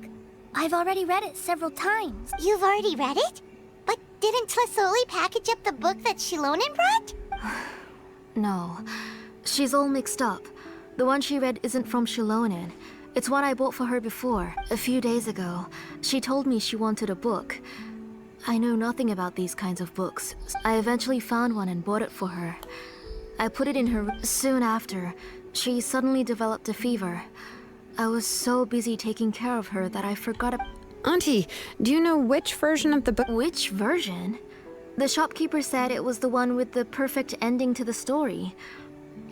I've already read it several times. You've already read it? But didn't Tlazolli package up the book that Xilonen brought? No. She's all mixed up. The one she read isn't from Xilonen. It's one I bought for her before, a few days ago. She told me she wanted a book. I know nothing about these kinds of books. I eventually found one and bought it for her. I put it in her room. Soon after, she suddenly developed a fever. I was so busy taking care of her that I forgot Auntie, do you know which version of the book? Which version? The shopkeeper said it was the one with the perfect ending to the story.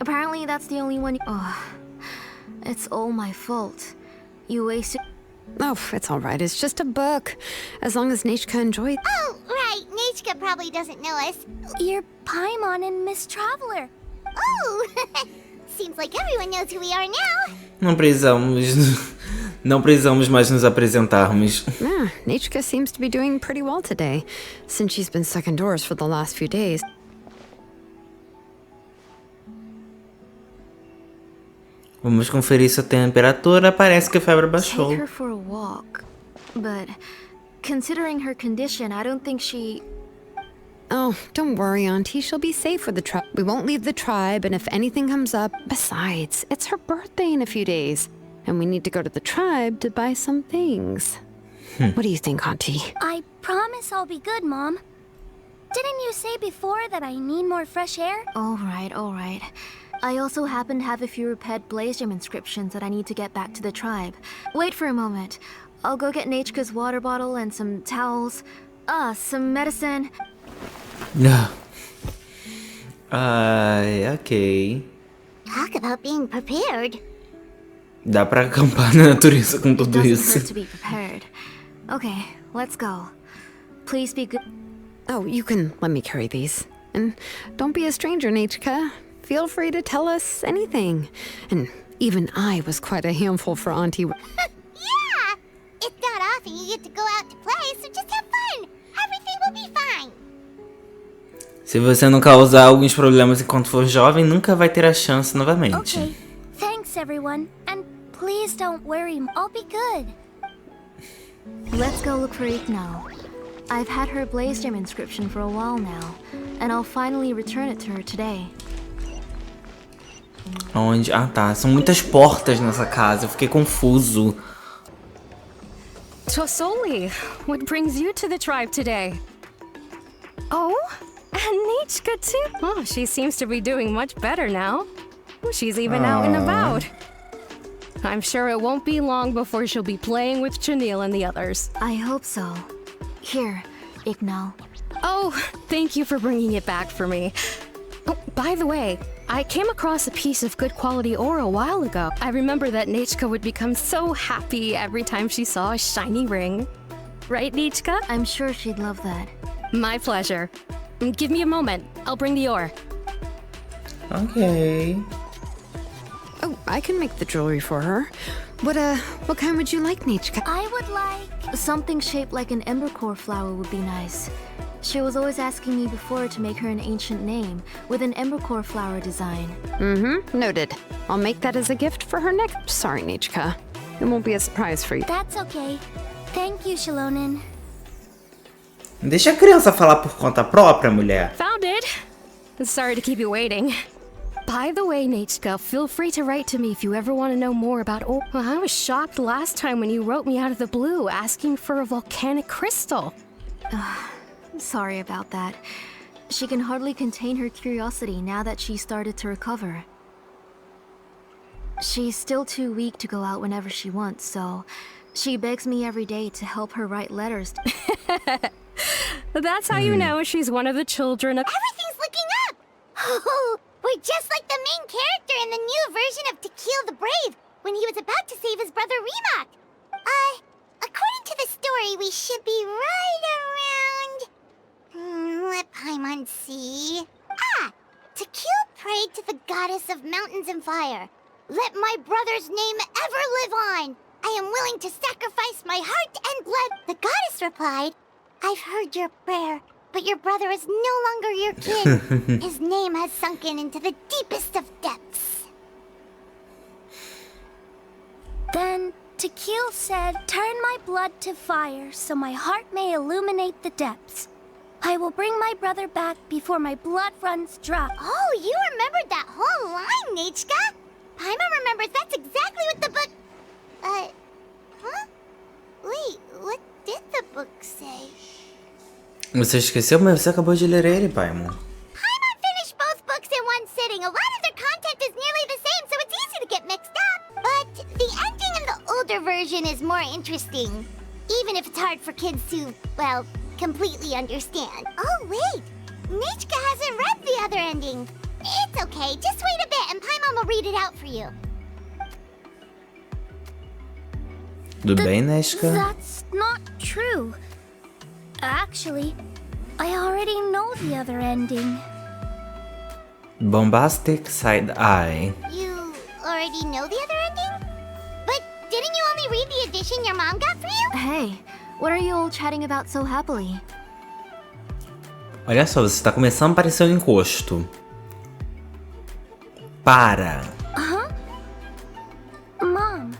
Apparently that's the only one. Oh, it's all my fault. You wasted... Oh, it's all right. It's just a book. As long as Nechea enjoyed... Oh, right. Nechea probably doesn't know us. You're Paimon and Miss Traveler. Oh! Seems like everyone knows who we are now. Não precisamos mais nos apresentarmos. Yeah, Nechea seems to be doing pretty well today, since she's been stuck indoors for the last few days. Vamos conferir sua temperatura. Parece que a febre baixou. Take her for a walk. But considering her condition, I don't think she... Oh, don't worry, Auntie. She'll be safe with the tribe. We won't leave the tribe, and if anything comes up... Besides, it's her birthday in a few days, and we need to go to the tribe to buy some things. What do you think, Auntie? I promise I'll be good, Mom. Didn't you say before that I need more fresh air? All right, all right. I also happen to have a few repaired blaze gem inscriptions that I need to get back to the tribe. Wait for a moment. I'll go get Nechka's water bottle and some towels. Some medicine. Ai, ok. Talk about being prepared. Dá pra acampar na natureza com It tudo doesn't isso. hurt to be prepared. Okay, let's go. Please be good. Oh, you can let me carry these. And don't be a stranger, Nechea. Feel free to tell us anything. And even I was quite a handful for Auntie. Yeah! It's not often you get to go out to play, so just have fun. Everything will be fine. Se você não causar alguns problemas enquanto for jovem, nunca vai ter a chance novamente. Okay. Thanks, everyone. And please don't worry. I'll be good. Let's go look for Ignal. I've had her blaze gem inscription for a while now, and I'll finally return it to her today. Onde? Ah, tá. São muitas portas nessa casa. Eu fiquei confuso. Tlazolli, what brings you to the tribe today? Oh, and Nechea too. Oh, she seems to be doing much better now. She's even out and about. I'm sure it won't be long before she'll be playing with Chenille and the others. I hope so. Here, Ignal. Oh, thank you for bringing it back for me. Oh, by the way, I came across a piece of good quality ore a while ago. I remember that Nechea would become so happy every time she saw a shiny ring. Right, Nechea? I'm sure she'd love that. My pleasure. Give me a moment. I'll bring the ore. Ok. Oh, I can make the jewelry for her. What kind would you like, Nechea? I would like... Something shaped like an embercore flower would be nice. She was always asking me before to make her an ancient name with an embercore flower design. Noted. I'll make that as a gift for her next. Sorry, Nechea. It won't be a surprise for you. That's okay. Thank you, Xilonen. Deixa a criança falar por conta própria, mulher. Found it. Sorry to keep you waiting. By the way, Nechea, feel free to write to me if you ever want to know more about ore. Well, I was shocked last time when you wrote me out of the blue asking for a volcanic crystal. Sorry about that. She can hardly contain her curiosity now that she started to recover. She's still too weak to go out whenever she wants, so she begs me every day to help her write letters. That's how you know she's one of the children of... Everything's looking up! Oh, we're just like the main character in the new version of To Kill the Brave, when he was about to save his brother Remak. According to the story, we should be right around... let Paimon see... To kill prayed to the goddess of mountains and fire. Let my brother's name ever live on. I am willing to sacrifice my heart and blood. The goddess replied, I've heard your prayer, but your brother is no longer your kin. His name has sunken into the deepest of depths. Then Tequil said, turn my blood to fire so my heart may illuminate the depths. I will bring my brother back before my blood runs dry. Oh, you remembered that whole line, Nechea? Paimon remembers that's exactly what the book... huh? Wait, what did the book say? Você esqueceu, mas você acabou de ler ele, Paimon. Paimon finished both books in one sitting. A lot of their content is nearly the same, so it's easy to get mixed up. But the ending in the older version is more interesting. Even if it's hard for kids to, well, completely understand. Oh, wait. Nechea hasn't read the other ending. It's okay. Just wait a bit and Paimon will read it out for you. Tudo bem, Nechea? That's not true. Actually, I already know the other ending. Bombastic Side Eye. You already know the other ending? But didn't you only read the edition your mom got for you? Hey, what are you all chatting about so happily? Olha só, você tá começando a parecer um encosto. Para. Mom,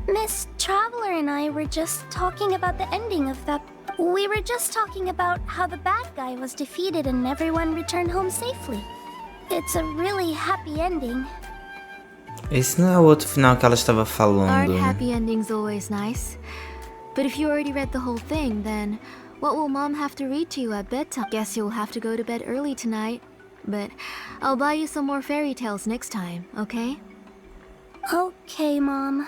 Miss Traveler and I were just talking about the ending of that. We were just talking about how the bad guy was defeated and everyone returned home safely. It's a really happy ending. Esse não é o outro final que ela estava falando. Aren't happy endings always nice? But if you already read the whole thing, then what will Mom have to read to you at bedtime? Guess you'll have to go to bed early tonight. but I'll buy you some more fairy tales next time, okay? Okay, Mom.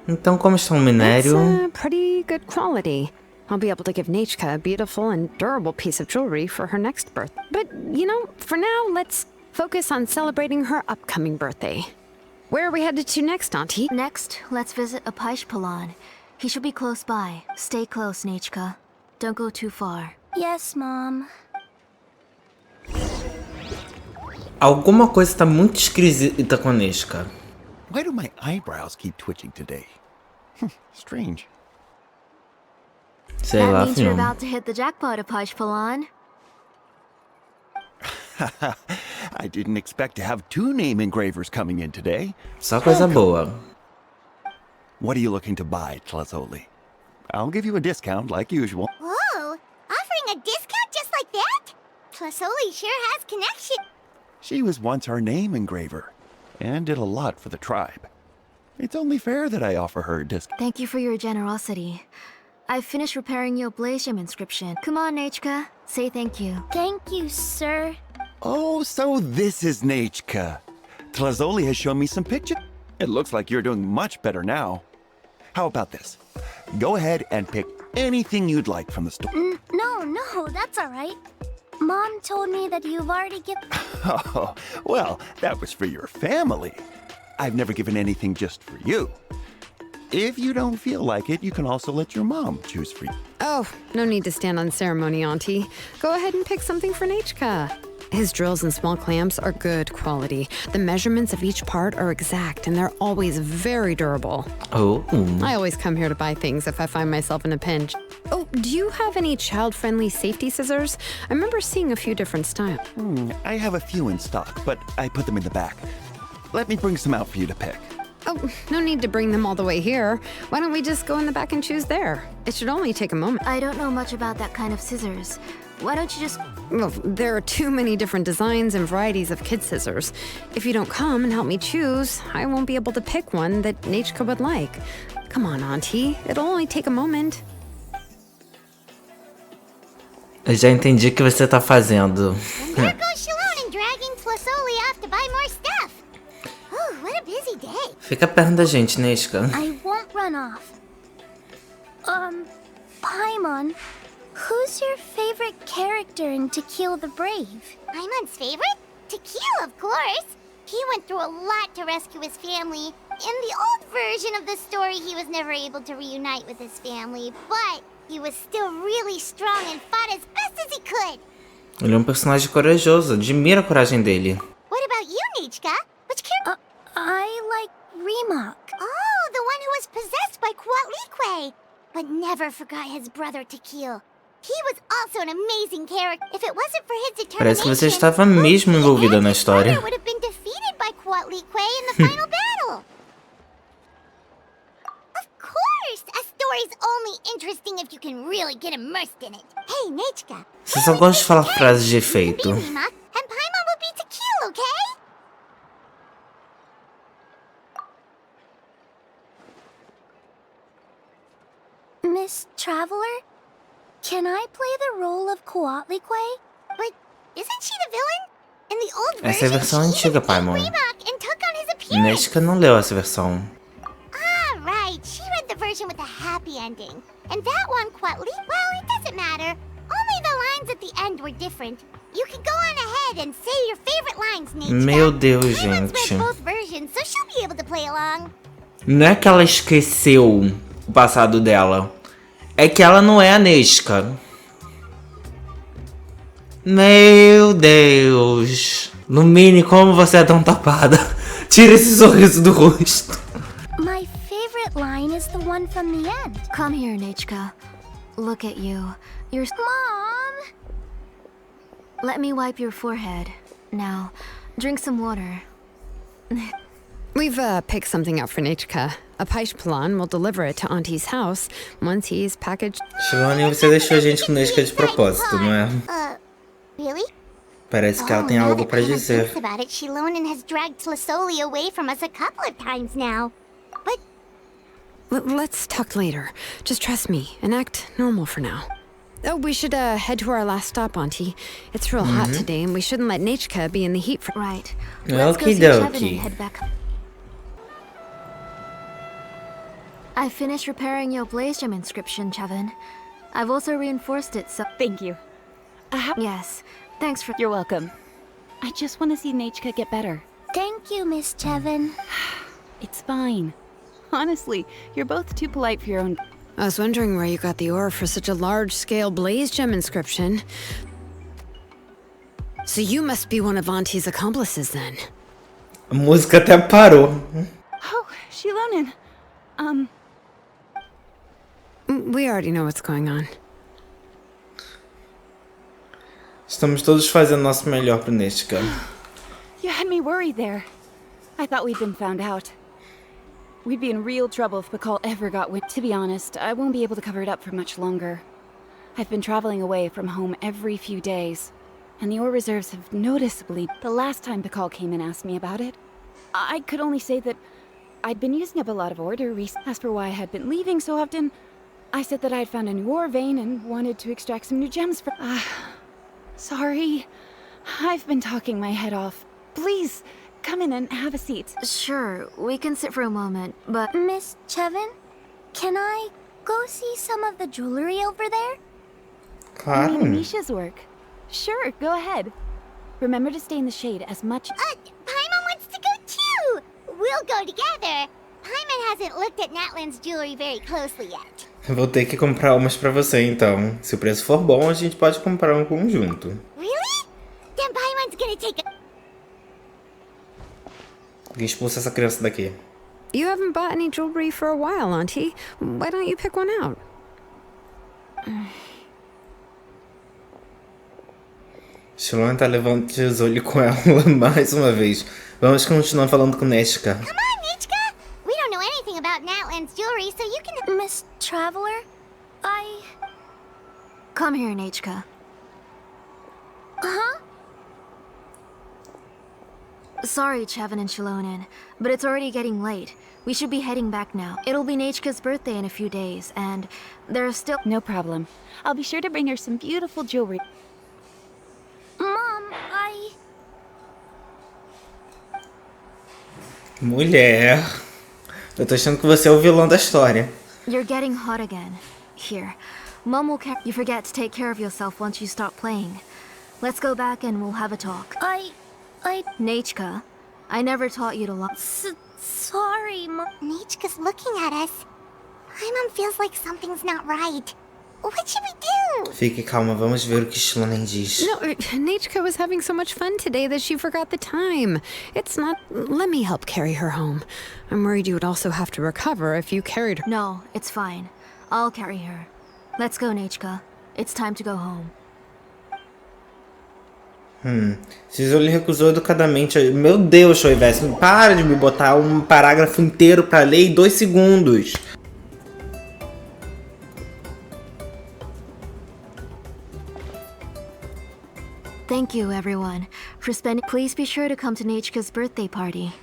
Então, como está o It's minério? pretty good quality. I'll be able to give Nechea a beautiful and durable piece of jewelry for her next birth. But, you know, for now, let's focus on celebrating her upcoming birthday. Where are we headed to next, Auntie? Next, let's visit Apishpalan. He should be close by. Stay close, Nechea. Don't go too far. Yes, Mom. Alguma coisa tá muito esquisita com a Nechea. Why do my eyebrows keep twitching today? Strange. Sei That lá, means you're filho. about to hit the jackpot, Apishpalan. I didn't expect to have 2 name engravers coming in today. Só coisa boa. What are you looking to buy, Tlazolli? I'll give you a discount like usual. Whoa! Offering a discount just like that? Tlazolli sure has connection. She was once our name engraver and did a lot for the tribe. It's only fair that I offer her a discount. Thank you for your generosity. I've finished repairing your Blasium inscription. Come on, Nechea. Say thank you. Thank you, sir. Oh, so this is Nechea. Tlazolli has shown me some pictures. It looks like you're doing much better now. How about this? Go ahead and pick anything you'd like from the store. No, that's all right. Mom told me that you've already given... Oh, well, that was for your family. I've never given anything just for you. If you don't feel like it, you can also let your mom choose for you. Oh, no need to stand on ceremony, Auntie. Go ahead and pick something for Nechea. His drills and small clamps are good quality. The measurements of each part are exact, and they're always very durable. Oh. I always come here to buy things if I find myself in a pinch. Oh, do you have any child-friendly safety scissors? I remember seeing a few different styles. I have a few in stock, but I put them in the back. Let me bring some out for you to pick. Oh, no need to bring them all the way here. Why don't we just go in the back and choose there? It should only take a moment. I don't know much about that kind of scissors. Why don't you just... Well, there are too many different designs and varieties of kid scissors. If you don't come and help me choose, I won't be able to pick one that Nechea would like. Come on, Auntie. It'll only take a moment. Eu já entendi o que você tá fazendo. And there goes Xilonen dragging Tlazolli off to buy more stuff. Oh, what a busy day. Fica perto da gente, Nechea. I won't run off. Paimon, who's your favorite character in To Kill the Brave? Paimon's favorite? Tequila, of course. He went through a lot to rescue his family. In the old version of the story, he was never able to reunite with his family, but he was still really strong and fought as best as he could. Ele é um personagem corajoso. Admiro a coragem dele. What about you, Nechea? Which character? I like Remak. Oh, the one who was possessed by Quatlique, but never forgot his brother Tequila. He was also an amazing character. If it wasn't for his determination, Parece que você estava mesmo envolvida na história. would have been defeated by Quatlique in the final battle. Of course, a story's only interesting if you can really get immersed in it. Hey, Nechea. Você só gosta de falar frases de Be efeito. Remak, and Paimon will be Tequila, okay? Miss Traveler, can I play the role of Quatlique? But isn't she the villain? In the old Essa é a versão version, she antiga, defeated Paimon. Remak and took on his appearance. Nechea não leu essa versão. Ah, right. She read the version with a happy ending. And that one, Quatlique, well, it doesn't matter. Only the lines at the end were different. You can go on ahead and say your favorite lines, Nechea. Meu Deus, Paimon's gente. read both versions, so she'll be able to play along. Não é que ela esqueceu o passado dela. É que ela não é a Nechea. Meu Deus. Lumine, como você é tão tapada. Tira esse sorriso do rosto. My favorite line is the one from the end. Come here, Nechea. Look at you. You're... Mom! Let me wipe your forehead. Now, drink some water. We've picked something out for Nechea. Apishpalan will deliver it to Auntie's house once he's packaged. Xilonen, você deixou a gente com Nechea de propósito, não é? Really? Parece que ela tem algo pra dizer. Thinks about it, Xilonen has dragged Tlazolli away from us a couple of times now. But Let's talk later. Just trust me and act normal for now. Oh, we should head to our last stop, Auntie. It's real hot today, and we shouldn't let Nechea be in the heat for— Right. Let's go see Okie Chevin and dokie. head back. I finished repairing your blaze gem inscription, Chevin. I've also reinforced it, so— Thank you. Yes. Thanks for— You're welcome. I just want to see Nechea get better. Thank you, Miss Chevin. It's fine. Honestly, you're both too polite for your own. I was wondering where you got the ore for such a large-scale blaze gem inscription. So you must be one of Auntie's accomplices, then. A música até parou. Oh, Xilonen. We already know what's going on. Estamos todos fazendo nosso melhor pro Nechea. You had me worried there. I thought we'd been found out. We'd be in real trouble if Pakal ever got wind. To be honest, I won't be able to cover it up for much longer. I've been traveling away from home every few days, and the ore reserves have noticeably— The last time Pakal came and asked me about it, I could only say that I'd been using up a lot of ore recently. As for why I had been leaving so often, I said that I had found a new ore vein and wanted to extract some new gems from— Sorry. I've been talking my head off. Please, come in and have a seat. Sure, we can sit for a moment, but— Miss Chevin, can I go see some of the jewelry over there? Claro. Nisha's work. Sure, go ahead. Remember to stay in the shade as much— Paimon wants to go too! We'll go together. Paimon hasn't looked at Natlan's jewelry very closely yet. Vou ter que comprar umas pra você, então. Se o preço for bom, a gente pode comprar um conjunto. Really? Then Paimon's gonna take a— Expulsa essa criança daqui. You haven't bought any jewelry for a while, Auntie. Why don't you pick one out? Xilonen tá levando Tlazolli com ela mais uma vez. Vamos continuar falando com Nechea. Come on, Nechea! We don't know anything about Natlan's jewelry, so you can— Miss Traveler, Come here, Nechea. Huh? Sorry, Chevin and Xilonen, but it's already getting late. We should be heading back now. It'll be Nechea's birthday in a few days, and there are still— No problem. I'll be sure to bring her some beautiful jewelry. Mom, Mulher. Eu tô achando que você é o vilão da história. You're getting hot again. Here, Mom will care— You forget to take care of yourself once you stop playing. Let's go back and we'll have a talk. Nechea, I never taught you to lie. Sorry, Mom. Nechea's looking at us. Paimon feels like something's not right. What should we do? Fique calma, vamos ver o que Xilonen diz. No, Nechea was having so much fun today that she forgot the time. It's not— Let me help carry her home. I'm worried you would also have to recover if you carried her. No, it's fine. I'll carry her. Let's go, Nechea. It's time to go home. Tlazolli recusou educadamente. Meu Deus, Shoivesse, para de me botar um parágrafo inteiro pra ler em 2 segundos. Thank you, everyone, for spending— Please be sure to come to Nechea's birthday party.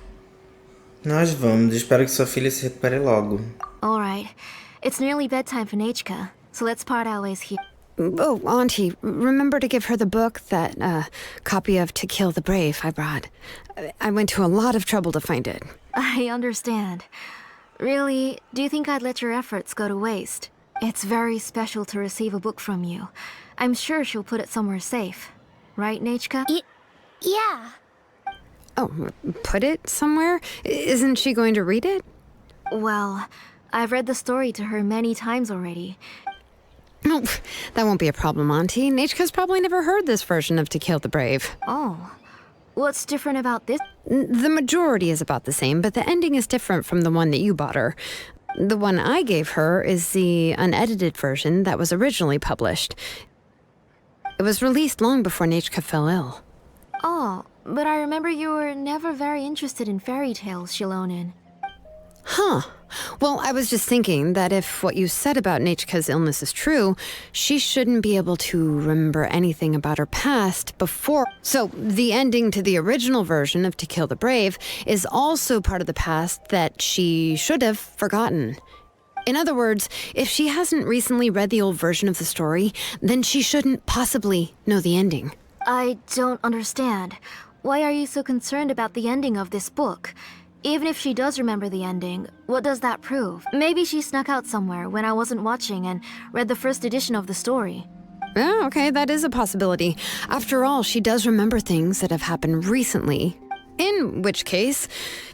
Nós vamos. Espero que sua filha se recupere logo. All right. It's nearly bedtime for Nechea, so let's part our ways here. Oh, Auntie, remember to give her the book, that copy of To Kill the Brave I brought. I went to a lot of trouble to find it. I understand. Really, do you think I'd let your efforts go to waste? It's very special to receive a book from you. I'm sure she'll put it somewhere safe. Right, Nechea? Yeah. Oh, put it somewhere? Isn't she going to read it? Well, I've read the story to her many times already. Oh, that won't be a problem, Auntie. Nechea's probably never heard this version of To Kill the Brave. Oh. What's different about this? The majority is about the same, but the ending is different from the one that you bought her. The one I gave her is the unedited version that was originally published. It was released long before Nechea fell ill. Oh, but I remember you were never very interested in fairy tales, Xilonen. Huh. Well, I was just thinking that if what you said about Nechea's illness is true, she shouldn't be able to remember anything about her past before. So the ending to the original version of To Kill the Brave is also part of the past that she should have forgotten. In other words, if she hasn't recently read the old version of the story, then she shouldn't possibly know the ending. I don't understand. Why are you so concerned about the ending of this book? Even if she does remember the ending, what does that prove? Maybe she snuck out somewhere when I wasn't watching and read the first edition of the story. Oh, okay, that is a possibility. After all, she does remember things that have happened recently. In which case,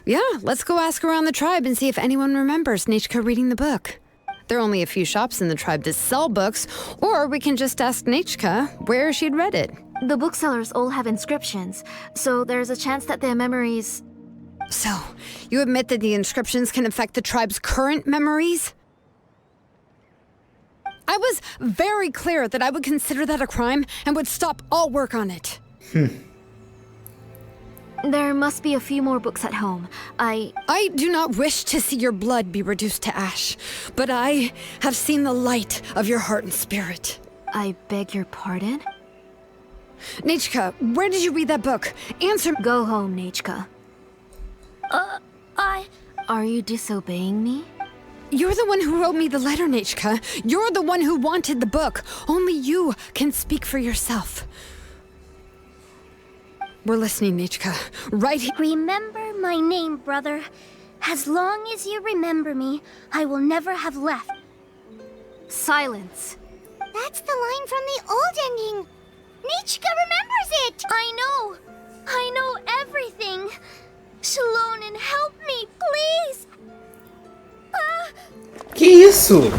yeah, let's go ask around the tribe and see if anyone remembers Nechea reading the book. There are only a few shops in the tribe that sell books, or we can just ask Nechea where she'd read it. The booksellers all have inscriptions, so there's a chance that their memories... So, you admit that the inscriptions can affect the tribe's current memories? I was very clear that I would consider that a crime and would stop all work on it. There must be a few more books at home. I do not wish to see your blood be reduced to ash, but I have seen the light of your heart and spirit. I beg your pardon? Nechea, where did you read that book? Answer me. Go home, Nechea. Are you disobeying me? You're the one who wrote me the letter, Nechea. You're the one who wanted the book. Only you can speak for yourself. We're listening, Nechea. Right here. Remember my name, brother. As long as you remember me, I will never have left. Silence. That's the line from the old ending. Nechea remembers it! I know everything. Xilonen, help me, please! Que isso?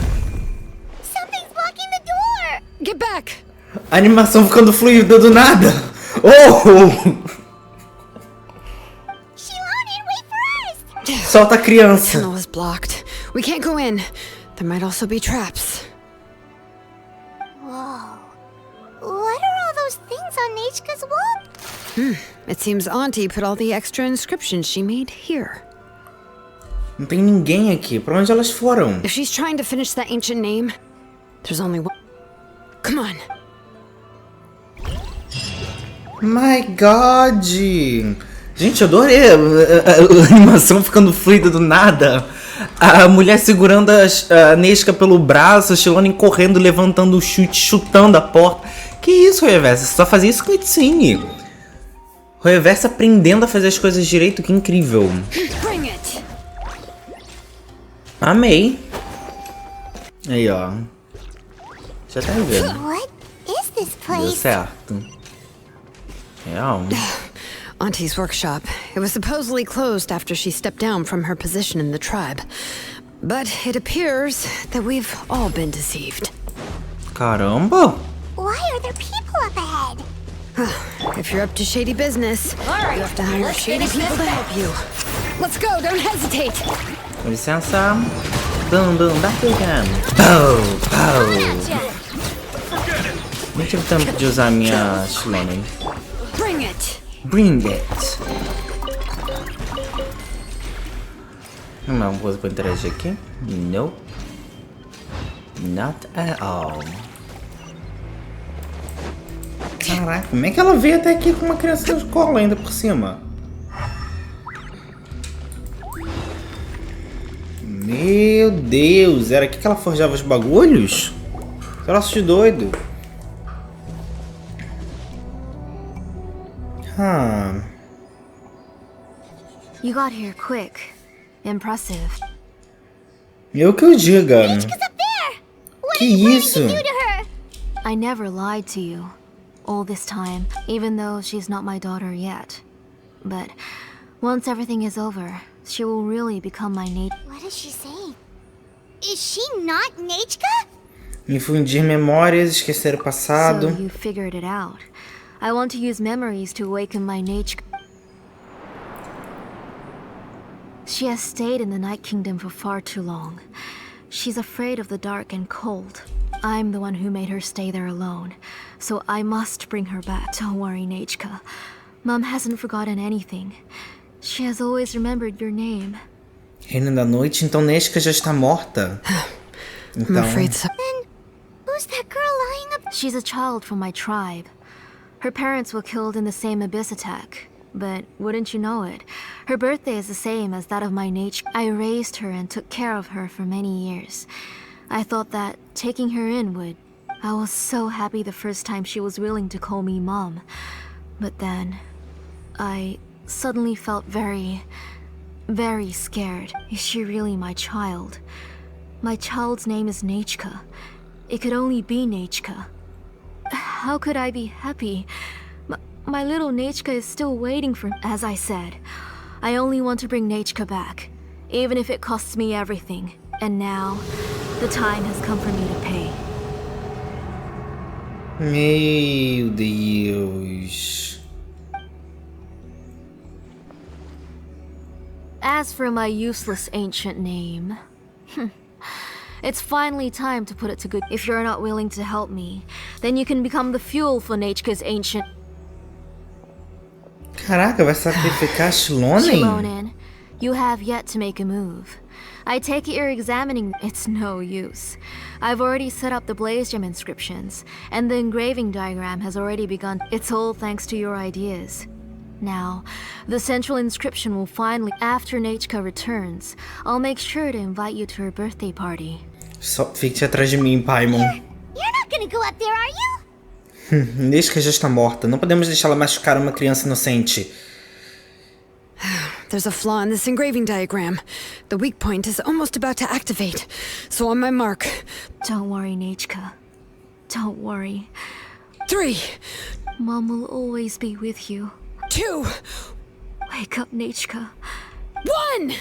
Something's blocking the door! Get back! A animação ficando fluida do nada. Oh! Xilonen, wait for us! Solta a criança. Tunnel is blocked. We can't go in. There might also be traps. Whoa. What are all those things on Nechea's wall? It seems Auntie put all the extra inscriptions she made here. Não tem ninguém aqui. Pra onde elas foram? If she's trying to finish that ancient name, there's only one. Come on. My God! Gente, eu adorei a animação ficando fluida do nada. A mulher segurando a Nechea pelo braço, a Xilonen correndo, levantando o chute, chutando a porta. Que isso, Roeversa? Você só fazia isso com cutscene. Roeversa aprendendo a fazer as coisas direito, que incrível. Amei. Aí, ó. Já tá vendo. What is this Deu place? certo. Real. Auntie's workshop. It was supposedly closed after she stepped down from her position in the tribe. But it appears that we've all been deceived. Caramba! Why are there people up ahead? If you're up to shady business, you have to hire shady people to help you. Let's go, don't hesitate! Com licença. Bum, bum, bakugan. Pow, pow. Nem tive tempo de usar a minha Xilonen. Bring it! Bring it. Não é uma coisa pra interagir aqui? Nope. Not at all. Caraca, como é que ela veio até aqui com uma criança da escola ainda por cima? Meu Deus, era aqui que ela forjava os bagulhos? Troço de doido. You got here quick. Impressive. Eu que eu diga. Nechea's up there! What Que are you planning isso? to do to her? I never lied to you. All this time, even though she's not my daughter yet. But once everything is over, she will really become my What is she saying? Is she not Nechea? Infundir memórias, esquecer o passado. So you figured it out. I want to use memories to awaken my Nechea. She has stayed in the Night Kingdom for far too long. She's afraid of the dark and cold. I'm the one who made her stay there alone, so I must bring her back. Don't worry, Nechea. Mom hasn't forgotten anything. She has always remembered your name. Reino da Noite, então Nechea já está morta. Então, I'm afraid so. Then, who's that girl lying up? She's a child from my tribe. Her parents were killed in the same abyss attack. But wouldn't you know it, her birthday is the same as that of my Nechea. I raised her and took care of her for many years. I thought that taking her in would... I was so happy the first time she was willing to call me Mom. But then, I suddenly felt very scared. Is she really my child? My child's name is Nechea. It could only be Nechea. How could I be happy? My little Nechea is still waiting for... As I said, I only want to bring Nechea back, even if it costs me everything. And now, the time has come for me to pay. Meu Deus. As for my useless ancient name, it's finally time to put it to good. If you're not willing to help me, then you can become the fuel for Nechea's ancient... Caraca, vai sacrificar Xilonen? Xilonen, you have yet to make a move. I take it you're examining... It's no use. I've already set up the blaze gem inscriptions, and the engraving diagram has already begun. It's all thanks to your ideas. Now, the central inscription will finally... After Nechea returns, I'll make sure to invite you to her birthday party. Só fique atrás de mim, Paimon. You're not gonna go up there, are you? Nechea já está morta. Não podemos deixá-la machucar uma criança inocente. There's a flaw in this engraving diagram. The weak point is almost about to activate. So on my mark. Don't worry, Nechea. Don't worry. 3, Mom will always be with you. 2, Wake up, Nechea. 1!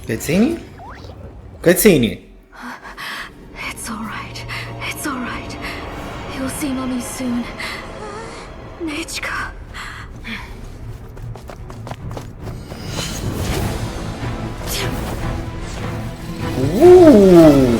Cutscene? Cutscene. It's alright. It's alright. You'll see Mommy soon. Nechea. Ooh.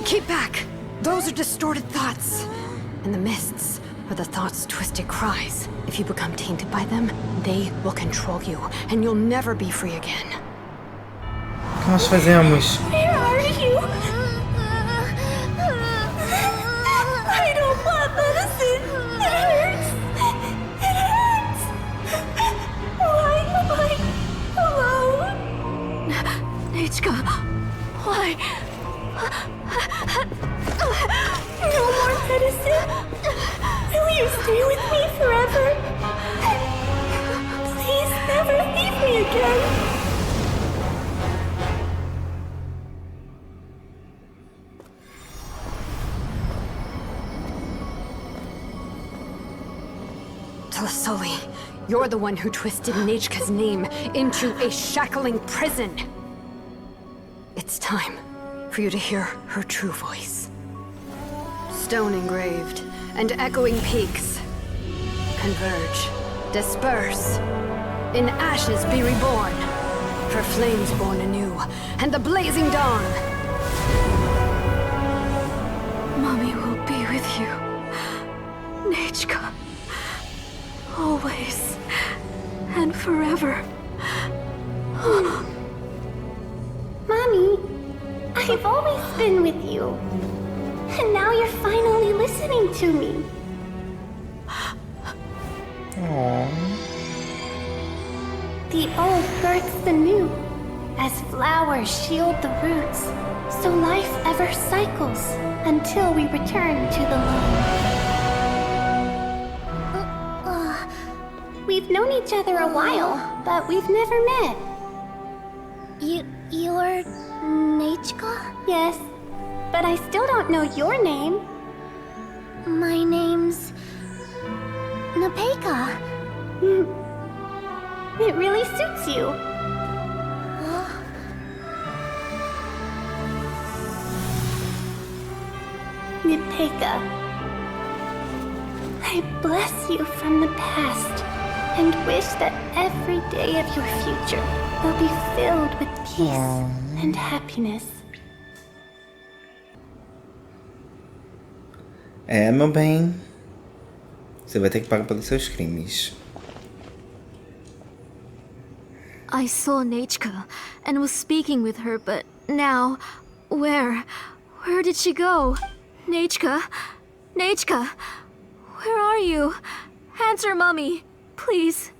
Keep back! Those are distorted thoughts. And the mists are the thoughts' twisted cries. If you become tainted by them, they will control you, and you'll never be free again. O que nós fazemos? Where are you? I don't want medicine. It hurts. It hurts. Why am I alone? Nechea. Why? No more medicine. Will you stay with me forever? Please never leave me again. Tlazolli, you're the one who twisted Nechea's name into a shackling prison. It's time for you to hear her true voice. Stone engraved and echoing peaks converge, disperse, in ashes be reborn, for flames born anew, and the blazing dawn. Mommy will be with you. Nechea. Always. And forever. Mommy, I've always been with you. And now you're finally listening to me. Aww. The old births the new, as flowers shield the roots, so life ever cycles until we return to the loam. We've known each other a while, but we've never met. You're Nechea? Yes, but I still don't know your name. My name's Nechea. It really suits you. Nechea. I bless you from the past and wish that every day of your future will be filled with peace and happiness. É, meu bem. Você vai ter que pagar pelos seus crimes. I saw Nechea and was speaking with her, but now, where did she go? Nechea? Nechea? Where are you? Answer, Mommy. Please.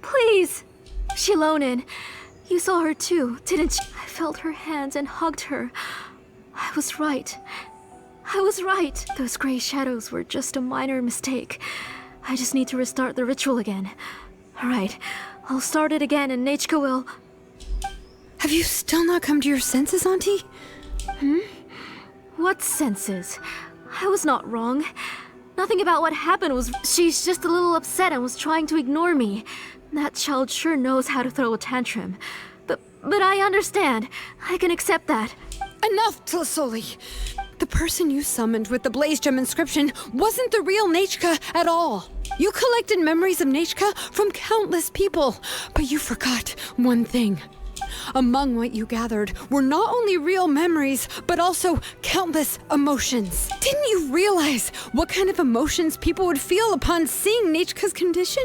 Please. Xilonen, you saw her too, didn't you? I felt her hands and hugged her. I was right. I was right. Those gray shadows were just a minor mistake. I just need to restart the ritual again. Alright, I'll start it again and Nechea will... Have you still not come to your senses, Auntie? What senses? I was not wrong. Nothing about what happened was... She's just a little upset and was trying to ignore me. That child sure knows how to throw a tantrum. But I understand. I can accept that. Enough, Tlazolli! The person you summoned with the Blaze Gem inscription wasn't the real Nechea at all. You collected memories of Nechea from countless people, but you forgot one thing. Among what you gathered were not only real memories, but also countless emotions. Didn't you realize what kind of emotions people would feel upon seeing Nechea's condition?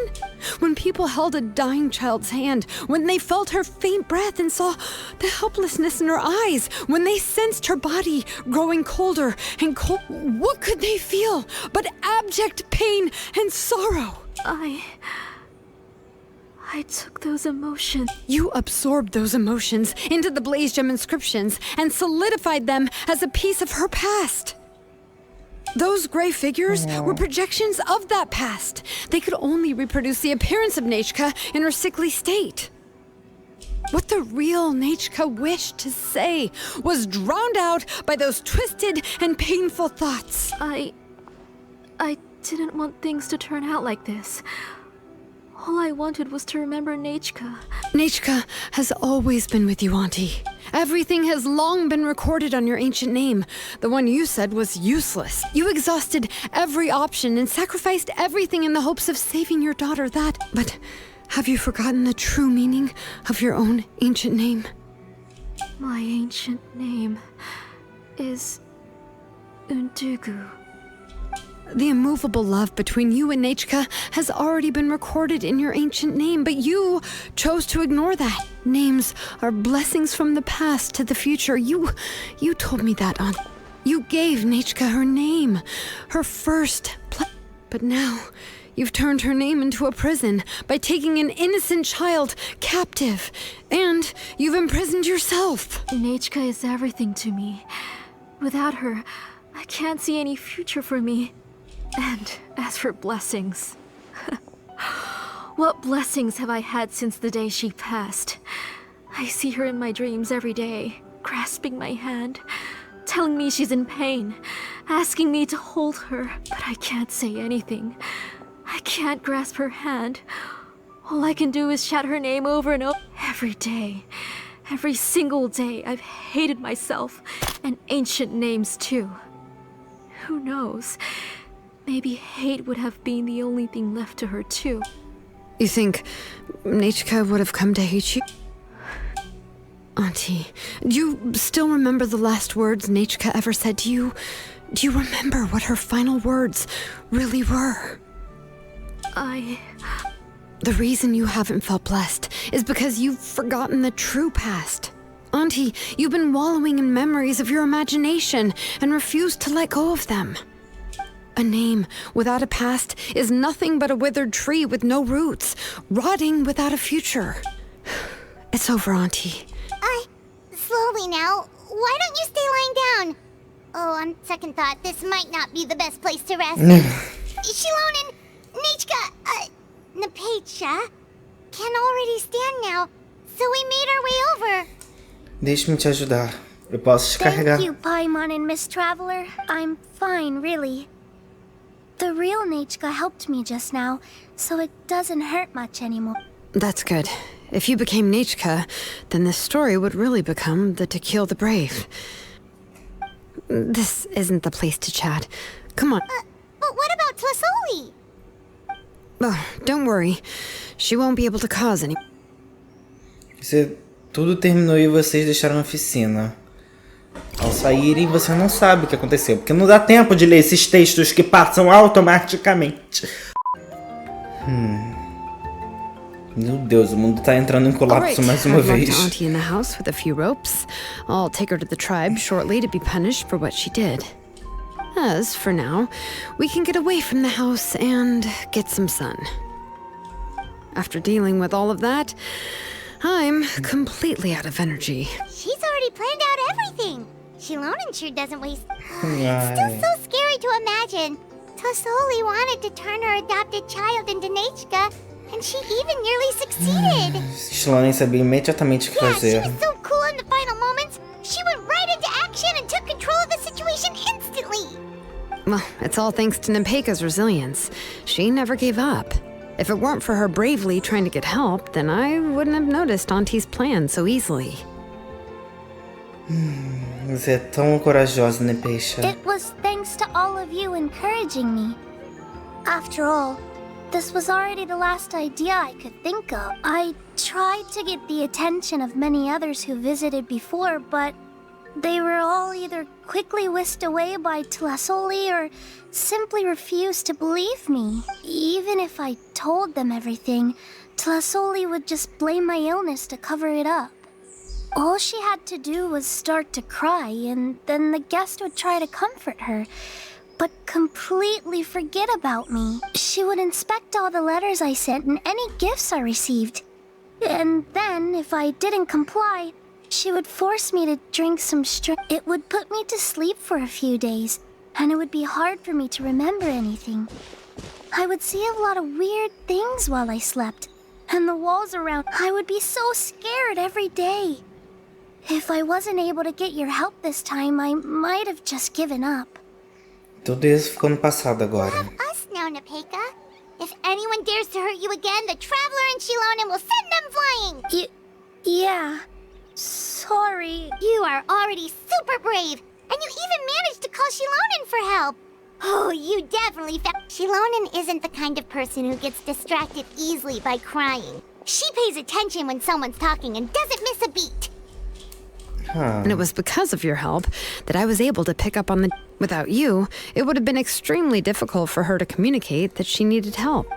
When people held a dying child's hand, when they felt her faint breath and saw the helplessness in her eyes, when they sensed her body growing colder and cold, what could they feel but abject pain and sorrow? I took those emotions. You absorbed those emotions into the Blaze Gem inscriptions and solidified them as a piece of her past. Those gray figures were projections of that past. They could only reproduce the appearance of Nechea in her sickly state. What the real Nechea wished to say was drowned out by those twisted and painful thoughts. I didn't want things to turn out like this. All I wanted was to remember Nechea. Nechea has always been with you, Auntie. Everything has long been recorded on your ancient name. The one you said was useless. You exhausted every option and sacrificed everything in the hopes of saving your daughter. But have you forgotten the true meaning of your own ancient name? My ancient name is Undugu. The immovable love between you and Nechea has already been recorded in your ancient name, but you chose to ignore that. Names are blessings from the past to the future. You told me that, Aunt. You gave Nechea her name, her first but now you've turned her name into a prison by taking an innocent child captive, and you've imprisoned yourself. Nechea is everything to me. Without her, I can't see any future for me. And as for blessings, what blessings have I had since the day she passed? I see her in my dreams every day, grasping my hand, telling me she's in pain, asking me to hold her, but I can't say anything. I can't grasp her hand. All I can do is shout her name over and over. Every day, every single day, I've hated myself, and ancient names too. Who knows? Maybe hate would have been the only thing left to her, too. You think Nechea would have come to hate you? Auntie, do you still remember the last words Nechea ever said to you? Do you remember what her final words really were? The reason you haven't felt blessed is because you've forgotten the true past. Auntie, you've been wallowing in memories of your imagination and refused to let go of them. A name without a past is nothing but a withered tree with no roots, rotting without a future. It's over, Auntie. Slowly now. Why don't you stay lying down? Oh, on second thought, this might not be the best place to rest. Xilonen, Nechea, Nechea can already stand now, so we made our way over. Deixe-me te ajudar. Eu posso te carregar. Thank you, Paimon and Miss Traveler. I'm fine, really. The real Nechea helped me just now, so it doesn't hurt much anymore. That's good. If you became Nechea, then this story would really become the To Kill the Brave. This isn't the place to chat. Come on. But what about Tlazolli? Oh, don't worry. She won't be able to cause any... Tudo terminou e vocês deixaram a oficina. Ao saírem, você não sabe o que aconteceu, porque não dá tempo de ler esses textos que passam automaticamente. Meu Deus, o mundo tá entrando em colapso mais uma I've locked vez. Auntie in the house with a few ropes. I'll take her to the tribe shortly to be punished for what she did. As for now, we can get away from the house and get some sun. After dealing with all of that, I'm completely out of energy. She's already planned out everything. Xilonen sure doesn't waste. It's still so scary to imagine. Tlazolli wanted to turn her adopted child into Nechea, and she even nearly succeeded. Xilonen sabia imediatamente o que Yeah, she fazer. was so cool in the final moments. She went right into action and took control of the situation instantly. Well, it's all thanks to Necheia's resilience. She never gave up. If it weren't for her bravely trying to get help, then I wouldn't have noticed Auntie's plan so easily. Você é tão corajosa, Nechea. It was thanks to all of you encouraging me. After all, this was already the last idea I could think of. I tried to get the attention of many others who visited before, but they were all either quickly whisked away by Tlazolli or simply refused to believe me. Even if I told them everything, Tlazolli would just blame my illness to cover it up. All she had to do was start to cry, and then the guest would try to comfort her, but completely forget about me. She would inspect all the letters I sent and any gifts I received. And then, if I didn't comply, she would force me to drink some strength. It would put me to sleep for a few days, and it would be hard for me to remember anything. I would see a lot of weird things while I slept, and the walls around. I would be so scared every day. If I wasn't able to get your help this time, I might have just given up. Tudo isso ficou no passado agora. Us now, Nechea. If anyone dares to hurt you again, the Traveler and Xilonen will send them flying! Yeah. Sorry. You are already super brave, and you even managed to call Xilonen for help. Oh, you definitely Xilonen isn't the kind of person who gets distracted easily by crying. She pays attention when someone's talking and doesn't miss a beat. And it was because of your help that I was able to pick up on the... Without you, it would have been extremely difficult for her to communicate that she needed help.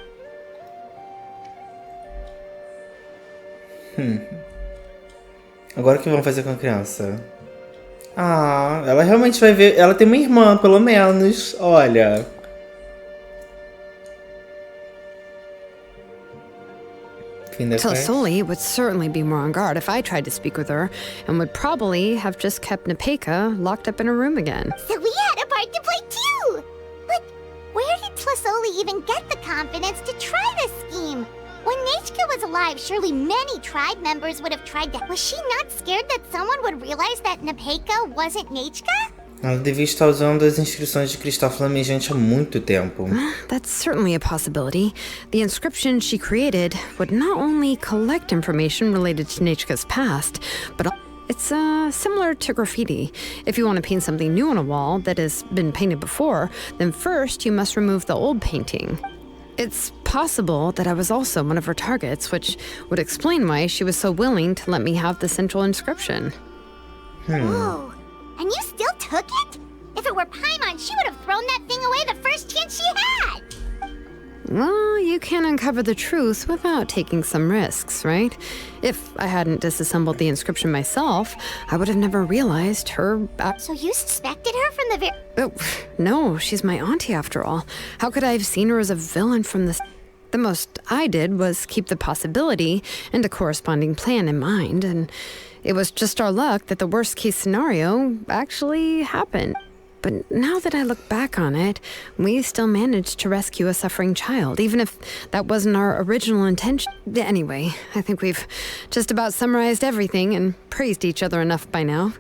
Agora o que vamos fazer com a criança? Ah, ela realmente vai ver... Ela tem uma irmã, pelo menos. Olha. Fim da quest. Tlazolli would certainly be more on guard if I tried to speak with her, and would probably have just kept Nechea locked up in a room again. So we had a part to play too! But where did Tlazolli even get the confidence to try this scheme? When Nechea was alive, surely many tribe members would have tried to... Was she not scared that someone would realize that Nechea wasn't Nechea? Ela devia estar usando as inscrições de cristal flamejante há muito tempo. That's certainly a possibility. The inscription she created would not only collect information related to Nechea's past, but it's similar to graffiti. If you want to paint something new on a wall that has been painted before, then first you must remove the old painting. It's possible that I was also one of her targets, which would explain why she was so willing to let me have the central inscription. Whoa. And you still took it? If it were Paimon, she would have thrown that thing away the first chance she had! Well, you can't uncover the truth without taking some risks, right? If I hadn't disassembled the inscription myself, I would have never realized her... So you suspected her from the very... Oh, no, she's my auntie after all. How could I have seen her as a villain from the... The most I did was keep the possibility and a corresponding plan in mind, and it was just our luck that the worst-case scenario actually happened. But now that I look back on it, we still managed to rescue a suffering child, even if that wasn't our original intention. Anyway, I think we've just about summarized everything and praised each other enough by now.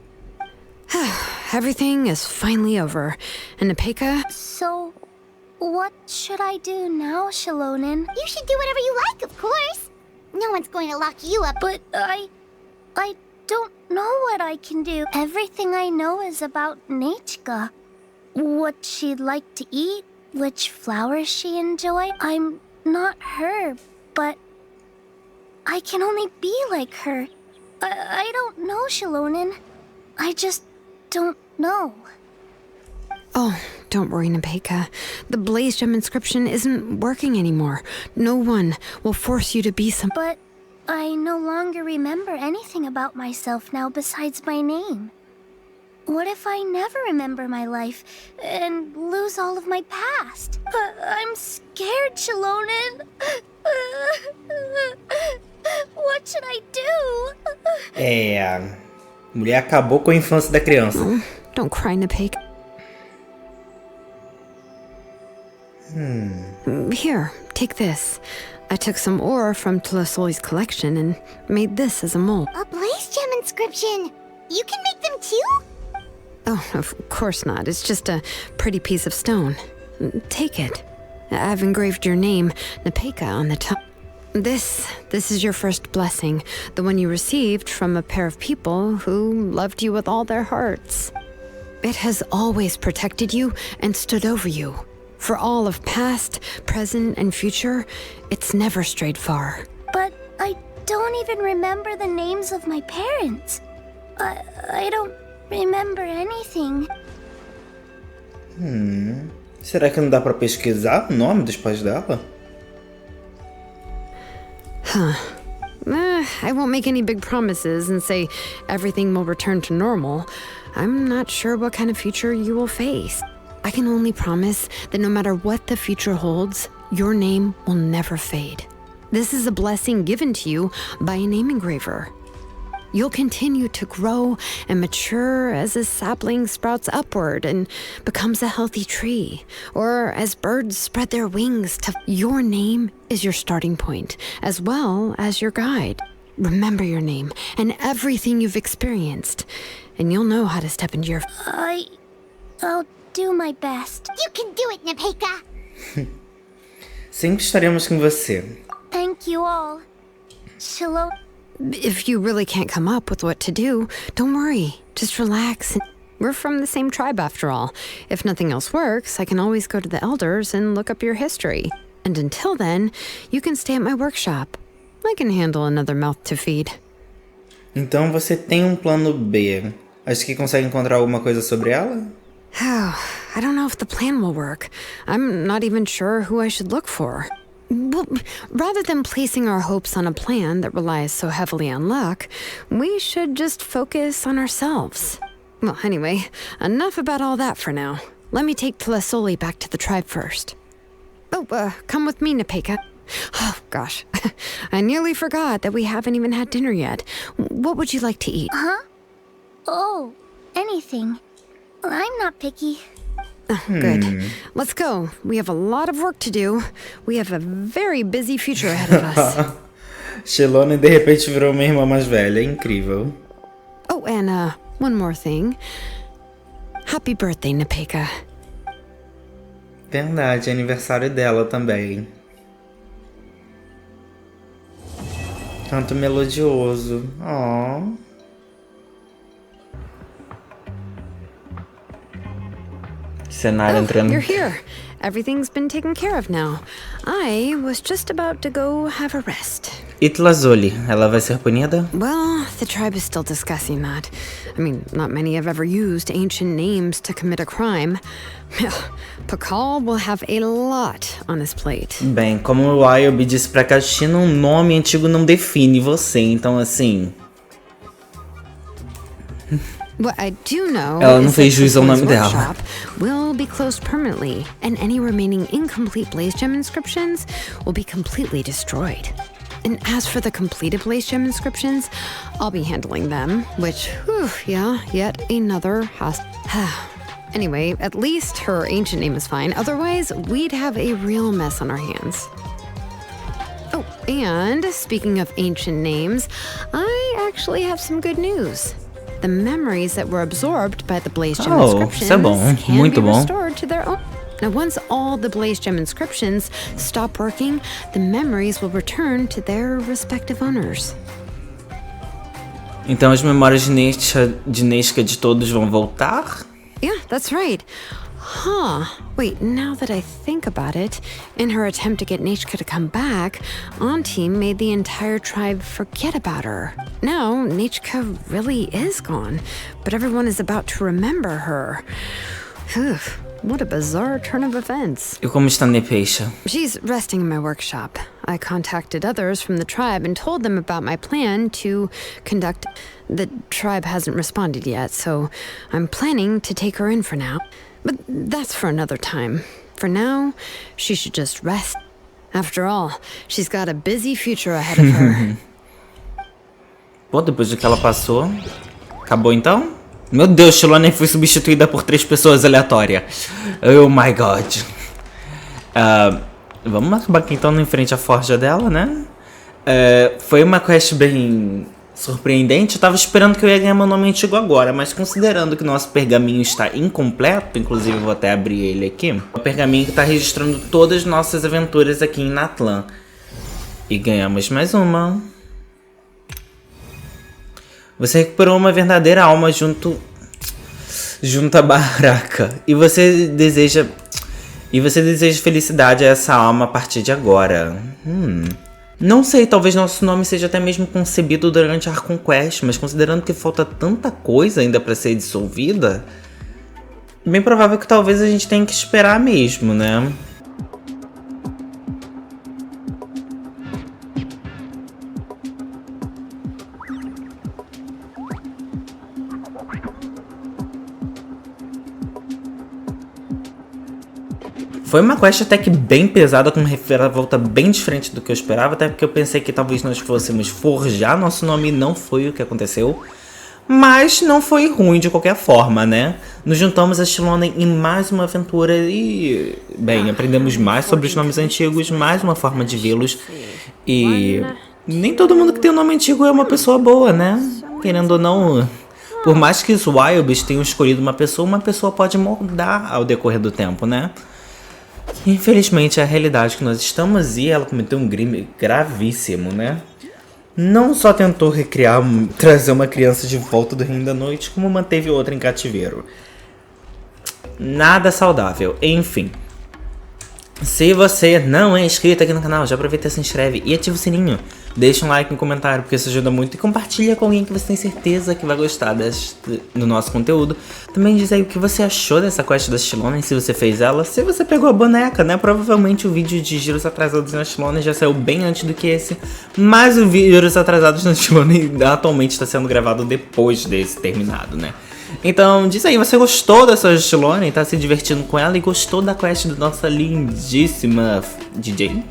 Everything is finally over, and Nechea... So, what should I do now, Xilonen? You should do whatever you like, of course. No one's going to lock you up. But I don't know what I can do. Everything I know is about Nechea. What she'd like to eat, which flowers she enjoy. I'm not her, but I can only be like her. I don't know, Xilonen. I just don't know. Oh, don't worry, Nechea. The Blaze Gem inscription isn't working anymore. No one will force you to be some... But I no longer remember anything about myself now besides my name. What if I never remember my life and lose all of my past? I'm scared, Xilonen. What should I do? A mulher acabou com a infância da criança. Oh, don't cry, Nechea. Here, take this. I took some ore from Tlazolli's collection and made this as a mold. A Blaze Gem inscription! You can make them too? Oh, of course not. It's just a pretty piece of stone. Take it. I've engraved your name, Nechea, on the top. This is your first blessing, the one you received from a pair of people who loved you with all their hearts. It has always protected you and stood over you. For all of past, present, and future, it's never strayed far. But I don't even remember the names of my parents. I don't remember anything. Será que não dá pra pesquisar o nome dos pais dela? I won't make any big promises and say everything will return to normal. I'm not sure what kind of future you will face. I can only promise that no matter what the future holds, your name will never fade. This is a blessing given to you by a name engraver. You'll continue to grow and mature as a sapling sprouts upward and becomes a healthy tree, or as birds spread their wings to... Your name is your starting point, as well as your guide. Remember your name and everything you've experienced, and you'll know how to step into your... I'll do my best. You can do it, Nechea! Sempre estaremos com você. Thank you all. Xilonen. If you really can't come up with what to do, don't worry. Just relax. We're from the same tribe after all. If nothing else works, I can always go to the elders and look up your history. And until then, you can stay at my workshop. I can handle another mouth to feed. Então você tem plano B. Acho que consegue encontrar alguma coisa sobre ela? Oh, I don't know if the plan will work. I'm not even sure who I should look for. Well, rather than placing our hopes on a plan that relies so heavily on luck, we should just focus on ourselves. Well, anyway, enough about all that for now. Let me take Tlazolli back to the tribe first. Oh, come with me, Nechea. Oh, gosh. I nearly forgot that we haven't even had dinner yet. What would you like to eat? Huh? Oh, anything. I'm not picky. Good. Let's go. We have a lot of work to do. We have a very busy future ahead of us. Xilonen de repente virou uma irmã mais velha. É incrível. Oh, and one more thing. Happy birthday, Nechea. Verdade, é aniversário dela também. Canto melodioso. Oh. Cenário entrando. You're here. Everything's been taken care of now. I was just about to go have a rest. E Tlazolli, ela vai ser punida? Well, the tribe is still discussing that. I mean, not many have ever used ancient names to commit a crime. Pakal will have a lot on his plate. Bem, como o Wilde disse pra Katina, um nome antigo não define você, então assim... What I do know Ela não is fez that jus ao nome Tlazolli's dela. workshop will be closed permanently, and any remaining incomplete Blaze Gem inscriptions will be completely destroyed. And as for the completed Blaze Gem inscriptions, I'll be handling them, which, yet another has... Anyway, at least her ancient name is fine. Otherwise, we'd have a real mess on our hands. Oh, and speaking of ancient names, I actually have some good news. The memories that were absorbed by the Blaze Gem inscriptions isso é bom. can Muito be bom. restored to their own. Now, once all the Blaze Gem inscriptions stop working, the memories will return to their respective owners. Então as memórias de Nechea de todos vão voltar? Yeah, that's right. Huh. Wait, now that I think about it, in her attempt to get Nechea to come back, Auntie made the entire tribe forget about her. Now, Nechea really is gone, but everyone is about to remember her. What a bizarre turn of events. E como está Nechea? She's resting in my workshop. I contacted others from the tribe and told them about my plan to conduct... The tribe hasn't responded yet, so I'm planning to take her in for now. But that's for another time. For now, she should just rest. After all, she's got a busy future ahead of her. Pô, depois do que ela passou... Acabou então? Meu Deus, Xilonen foi substituída por 3 pessoas aleatórias. Oh my god. Vamos acabar aqui então em frente à forja dela, né? Foi uma quest bem surpreendente. Eu tava esperando que eu ia ganhar meu nome antigo agora, mas considerando que nosso pergaminho está incompleto, inclusive eu vou até abrir ele aqui. O pergaminho que está registrando todas as nossas aventuras aqui em Natlan. E ganhamos mais uma. Você recuperou uma verdadeira alma junto à barraca. E você deseja felicidade a essa alma a partir de agora. Não sei, talvez nosso nome seja até mesmo concebido durante a Archon Quest, mas considerando que falta tanta coisa ainda para ser dissolvida, bem provável que talvez a gente tenha que esperar mesmo, né? Foi uma quest até que bem pesada, com uma reviravolta bem diferente do que eu esperava, até porque eu pensei que talvez nós fôssemos forjar nosso nome, e não foi o que aconteceu. Mas não foi ruim de qualquer forma, né? Nos juntamos a Xilonen em mais uma aventura e, bem, aprendemos mais sobre os nomes antigos, mais uma forma de vê-los. E nem todo mundo que tem um nome antigo é uma pessoa boa, né? Querendo ou não, por mais que os Wilds tenham escolhido uma pessoa pode mudar ao decorrer do tempo, né? Infelizmente é a realidade que nós estamos, e ela cometeu um crime gravíssimo, né? Não só tentou trazer uma criança de volta do Reino da Noite, como manteve outra em cativeiro. Nada saudável. Enfim. Se você não é inscrito aqui no canal, já aproveita e se inscreve e ativa o sininho. Deixa um like no comentário, porque isso ajuda muito. E compartilha com alguém que você tem certeza que vai gostar do nosso conteúdo. Também diz aí o que você achou dessa quest da Xilonen, se você fez ela. Se você pegou a boneca, né? Provavelmente o vídeo de giros atrasados na Xilonen já saiu bem antes do que esse. Mas o giros atrasados na Xilonen atualmente está sendo gravado depois desse terminado, né? Então, diz aí, você gostou dessa Xilonen? Tá se divertindo com ela? E gostou da quest da nossa lindíssima DJ?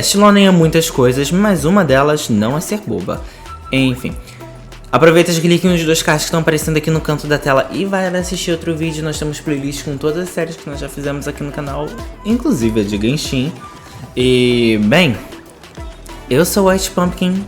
Xilonen é muitas coisas, mas uma delas não é ser boba. Enfim, aproveita e clique nos 2 cards que estão aparecendo aqui no canto da tela e vai assistir outro vídeo. Nós temos playlist com todas as séries que nós já fizemos aqui no canal, inclusive a de Genshin. E, bem, eu sou o White Pumpkin